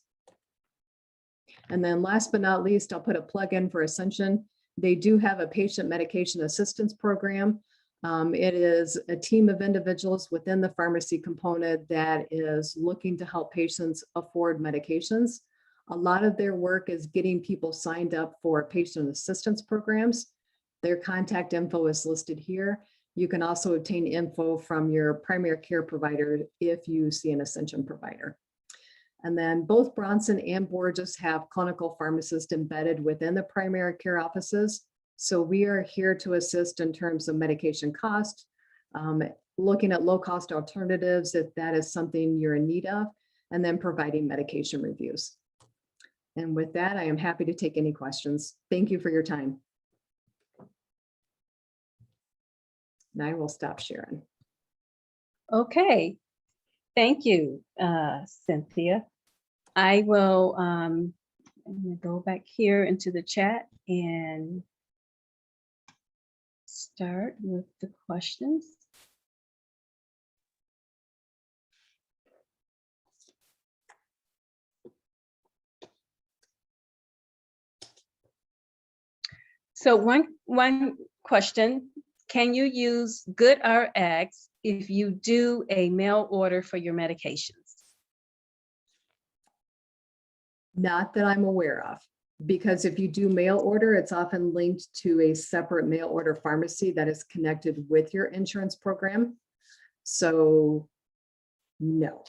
And then last but not least, I'll put a plug in for Ascension. They do have a patient medication assistance program. It is a team of individuals within the pharmacy component that is looking to help patients afford medications. A lot of their work is getting people signed up for patient assistance programs. Their contact info is listed here. You can also obtain info from your primary care provider if you see an Ascension provider. And then both Bronson and Borges have clinical pharmacists embedded within the primary care offices. So we are here to assist in terms of medication cost, looking at low-cost alternatives if that is something you're in need of, and then providing medication reviews. And with that, I am happy to take any questions. Thank you for your time. And I will stop sharing. Okay, thank you, Cynthia. I will I'm gonna go back here into the chat and start with the questions. So one question, can you use GoodRx if you do a mail order for your medications? Not that I'm aware of, because if you do mail order, it's often linked to a separate mail order pharmacy that is connected with your insurance program. So, no.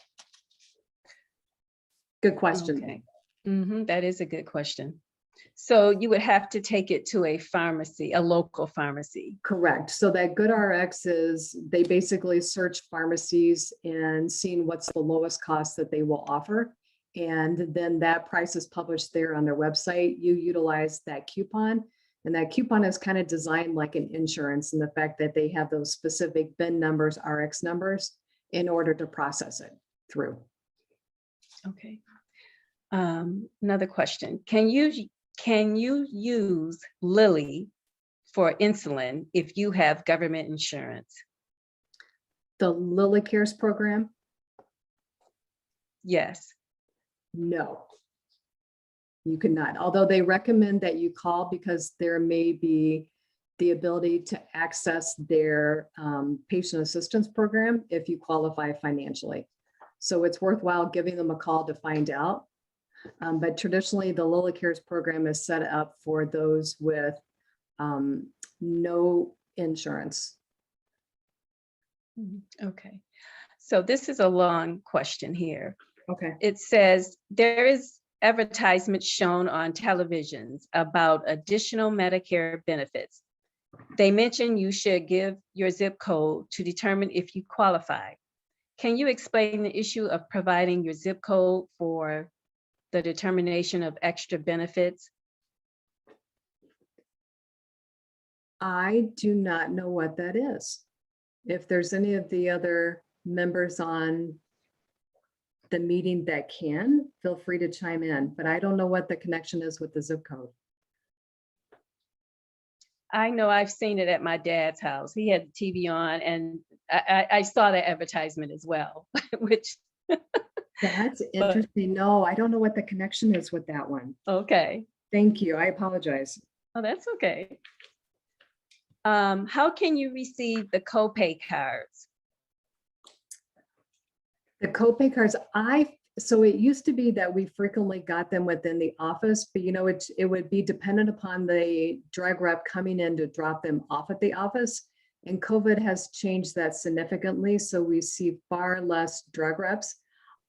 Good question. Okay. That is a good question. So you would have to take it to a pharmacy, a local pharmacy. Correct. So that GoodRx is, they basically search pharmacies and seeing what's the lowest cost that they will offer. And then that price is published there on their website. You utilize that coupon, and that coupon is kind of designed like an insurance in the fact that they have those specific BIN numbers, RX numbers, in order to process it through. Okay. Another question. Can you use Lilly for insulin if you have government insurance? The Lilly Cares program? Yes. No. You cannot, although they recommend that you call because there may be the ability to access their patient assistance program if you qualify financially. So it's worthwhile giving them a call to find out. But traditionally, the Lilly Cares program is set up for those with no insurance. Okay. So this is a long question here. Okay. It says there is advertisements shown on televisions about additional Medicare benefits. They mention you should give your zip code to determine if you qualify. Can you explain the issue of providing your zip code for the determination of extra benefits? I do not know what that is. If there's any of the other members on the meeting that can, feel free to chime in, but I don't know what the connection is with the zip code. I know I've seen it at my dad's house. He had the TV on and I saw that advertisement as well, which. That's interesting. No, I don't know what the connection is with that one. Okay. Thank you. I apologize. Oh, that's okay. How can you receive the copay cards? The copay cards, so it used to be that we frequently got them within the office, but you know, it would be dependent upon the drug rep coming in to drop them off at the office. And COVID has changed that significantly. So we see far less drug reps.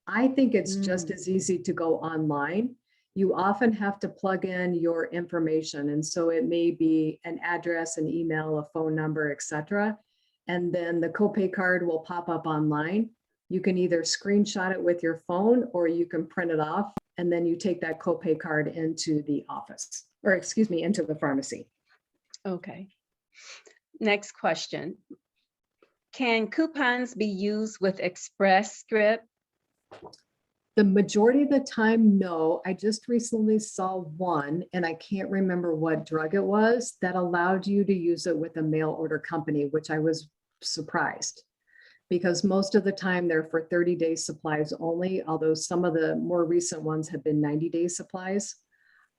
I think it's just as easy to go online. You often have to plug in your information. And so it may be an address, an email, a phone number, etc. And then the copay card will pop up online. You can either screenshot it with your phone or you can print it off. And then you take that copay card into the office, or excuse me, into the pharmacy. Okay. Next question. Can coupons be used with Express Script? The majority of the time, no. I just recently saw one, and I can't remember what drug it was, that allowed you to use it with a mail order company, which I was surprised. Because most of the time they're for 30-day supplies only, although some of the more recent ones have been 90-day supplies.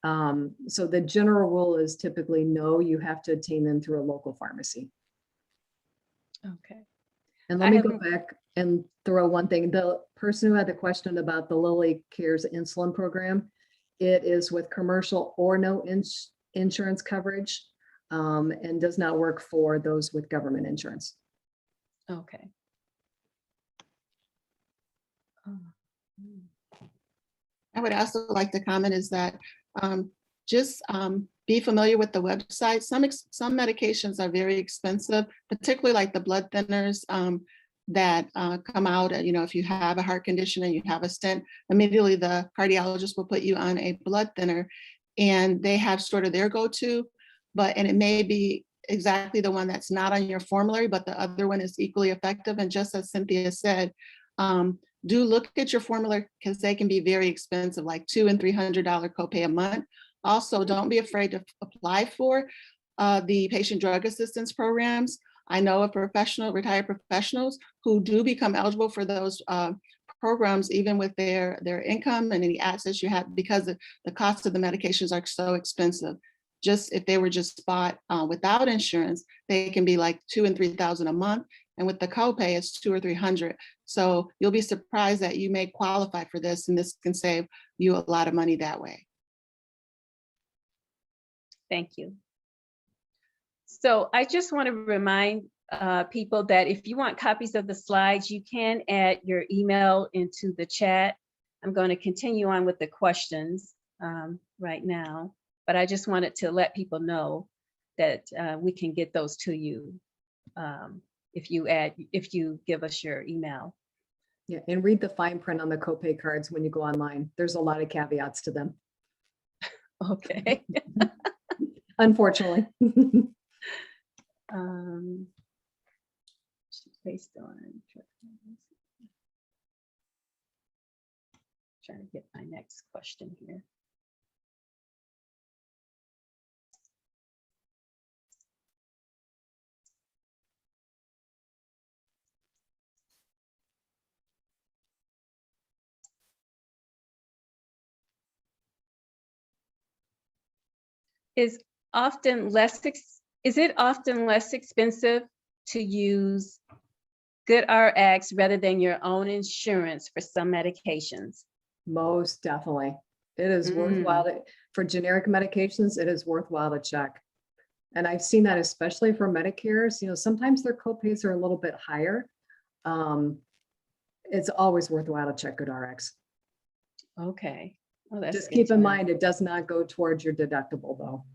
So the general rule is typically no, you have to obtain them through a local pharmacy. Okay. And let me go back and throw one thing. The person who had the question about the Lilly Cares insulin program, it is with commercial or no insurance coverage and does not work for those with government insurance. Okay. I would also like to comment is that just be familiar with the website. Some medications are very expensive, particularly like the blood thinners that come out. If you have a heart condition and you have a stent, immediately the cardiologist will put you on a blood thinner, and they have sort of their go-to, and it may be exactly the one that's not on your formulary, but the other one is equally effective. And just as Cynthia said, do look at your formulary because they can be very expensive, like $200 and $300 copay a month. Also, don't be afraid to apply for the patient drug assistance programs. I know of retired professionals who do become eligible for those programs, even with their income and any assets you have, because the cost of the medications are so expensive. Just if they were just bought without insurance, they can be like $2,000 and $3,000 a month. And with the copay, it's $200 or $300. So you'll be surprised that you may qualify for this, and this can save you a lot of money that way. Thank you. So I just want to remind people that if you want copies of the slides, you can add your email into the chat. I'm going to continue on with the questions right now, but I just wanted to let people know that we can get those to you if you give us your email. Yeah, and read the fine print on the copay cards when you go online. There's a lot of caveats to them, Okay. unfortunately. Based on trying to get my next question here. Is it often less expensive to use GoodRx rather than your own insurance for some medications? Most definitely. It is worthwhile for generic medications, it is worthwhile to check. And I've seen that especially for Medicare's, sometimes their copays are a little bit higher. It's always worthwhile to check GoodRx. Okay. Well, that's Just good keep to in know. mind, it does not go towards your deductible though.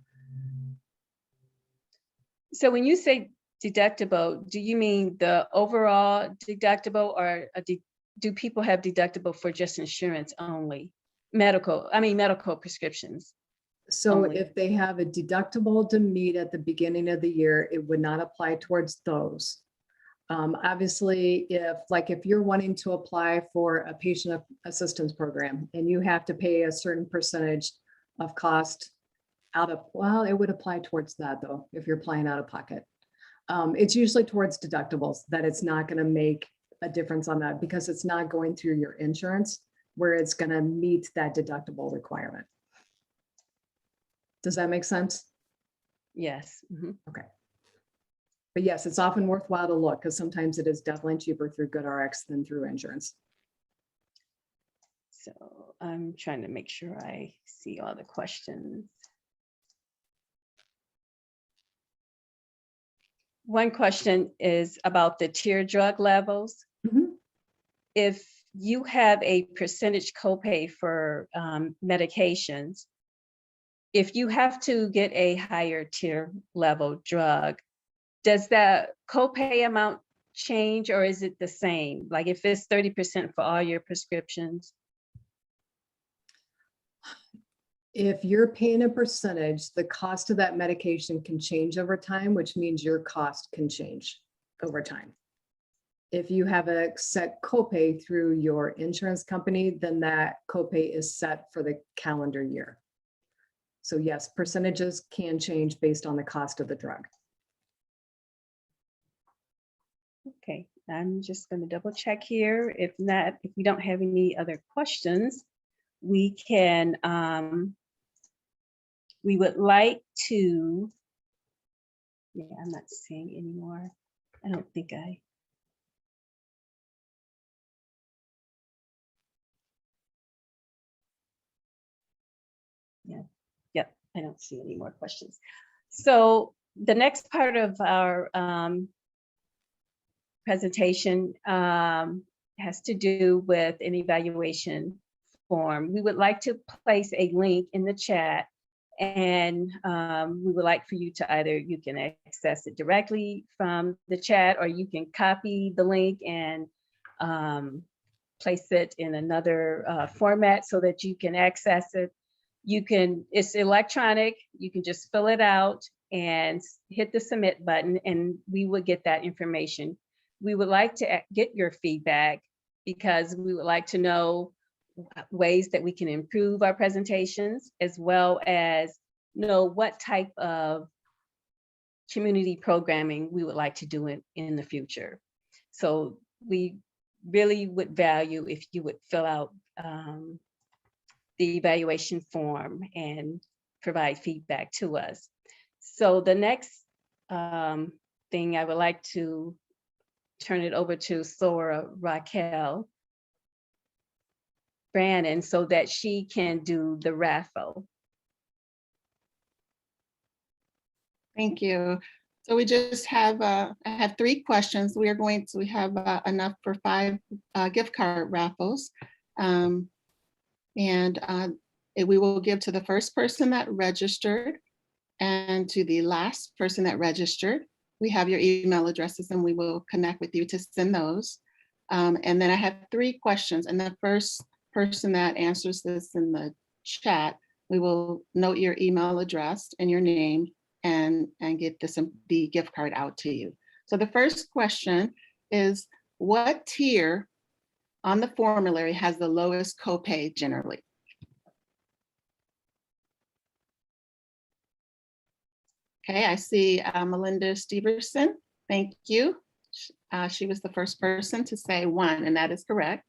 So when you say deductible, do you mean the overall deductible, or do people have deductible for just insurance only? Medical prescriptions. So Only. if they have a deductible to meet at the beginning of the year, it would not apply towards those. Obviously, if you're wanting to apply for a patient assistance program and you have to pay a certain percentage of cost it would apply towards that though, if you're applying out of pocket. It's usually towards deductibles that it's not going to make a difference on that because it's not going through your insurance where it's going to meet that deductible requirement. Does that make sense? Yes. Mm-hmm. Okay. But yes, it's often worthwhile to look because sometimes it is definitely cheaper through GoodRx than through insurance. So I'm trying to make sure I see all the questions. One question is about the tier drug levels. Mhm. If you have a percentage copay for medications, if you have to get a higher tier level drug, does that copay amount change or is it the same? Like if it's 30% for all your prescriptions? If you're paying a percentage, the cost of that medication can change over time, which means your cost can change over time. If you have a set copay through your insurance company, then that copay is set for the calendar year. So yes, percentages can change based on the cost of the drug. Okay, I'm just going to double check here. If we don't have any other questions, we can, we would like to, I'm not seeing any more. I don't think yep, I don't see any more questions. So the next part of our presentation has to do with an evaluation form. We would like to place a link in the chat, and we would like for you to you can access it directly from the chat, or you can copy the link and place it in another format so that you can access it. It's electronic, you can just fill it out and hit the submit button and we will get that information. We would like to get your feedback because we would like to know ways that we can improve our presentations, as well as know what type of community programming we would like to do in the future. So we really would value if you would fill out the evaluation form and provide feedback to us. So the next thing I would like to turn it over to Sora Raquel Brannon so that she can do the raffle. Thank you. So we just have, I have 3 questions. We have enough for 5 gift card raffles. We will give to the first person that registered and to the last person that registered. We have your email addresses and we will connect with you to send those. And then I have 3 questions, and the first person that answers this in the chat, we will note your email address and your name and get the gift card out to you. So the first question is, what tier on the formulary has the lowest copay generally? Okay, I see Melinda Steverson. Thank you. She was the first person to say 1, and that is correct.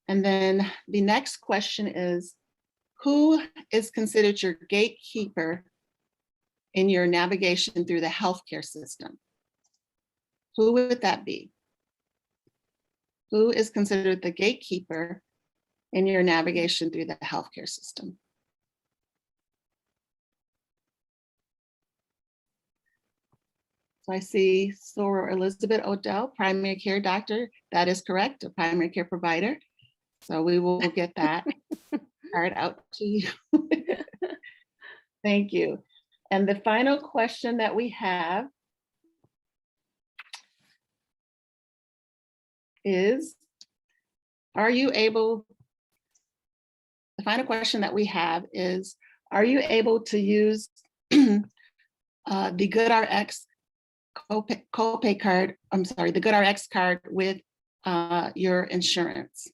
And then the next question is, who is considered your gatekeeper in your navigation through the healthcare system? Who would that be? Who is considered the gatekeeper in your navigation through the healthcare system? So I see Sora Elizabeth Odell, primary care doctor. That is correct, a primary care provider. So we will get that card out to you. Thank you. And the final question that we have is, are you able to use the GoodRx copay card, the GoodRx card with your insurance?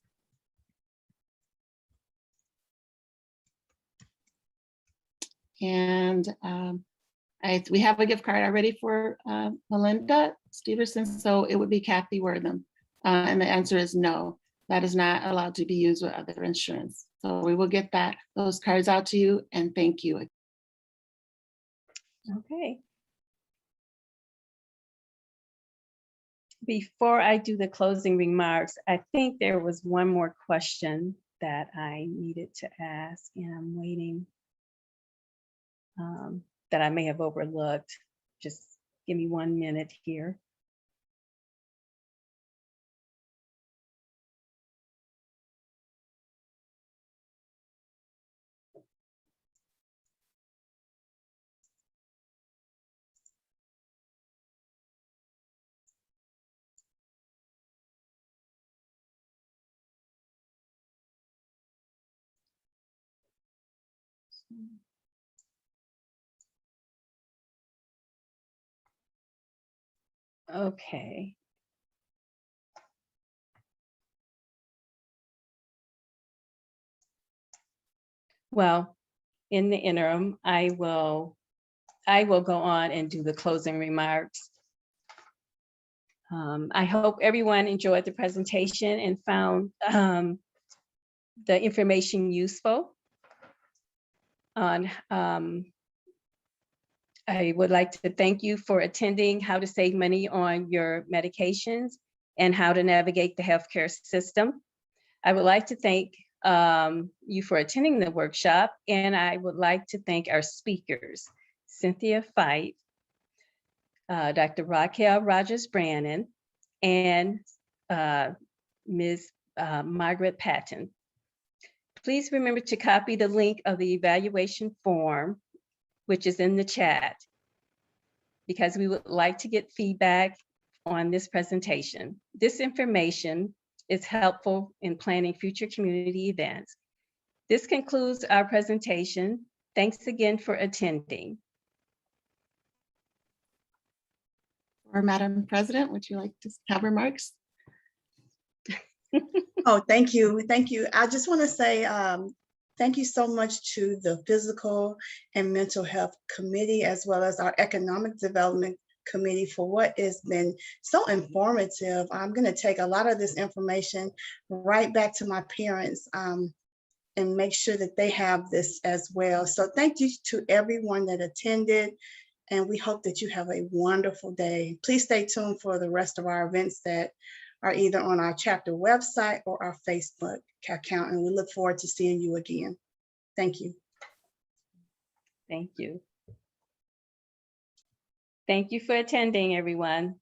And we have a gift card already for Melinda Steverson, so it would be Kathy Wortham. And the answer is no, that is not allowed to be used with other insurance. So we will get those cards out to you, and thank you. Okay. Before I do the closing remarks, I think there was one more question that I needed to ask, and I'm waiting that I may have overlooked. Just give me 1 minute here. Okay. Well, in the interim, I will go on and do the closing remarks. I hope everyone enjoyed the presentation and found the information useful. I would like to thank you for attending How to Save Money on Your Medications and How to Navigate the Healthcare System. I would like to thank you for attending the workshop, and I would like to thank our speakers, Cynthia Fight, Dr. Raquel Rogers Brannon, and Ms. Margaret Patton. Please remember to copy the link of the evaluation form, which is in the chat, because we would like to get feedback on this presentation. This information is helpful in planning future community events. This concludes our presentation. Thanks again for attending. Or Madam President, would you like to have remarks? Oh, thank you. Thank you. I just want to say Thank you so much to the Physical and Mental Health Committee, as well as our Economic Development Committee, for what has been so informative. I'm going to take a lot of this information right back to my parents and make sure that they have this as well. So thank you to everyone that attended, and we hope that you have a wonderful day. Please stay tuned for the rest of our events that are either on our chapter website or our Facebook account, and we look forward to seeing you again. Thank you. Thank you. Thank you for attending, everyone.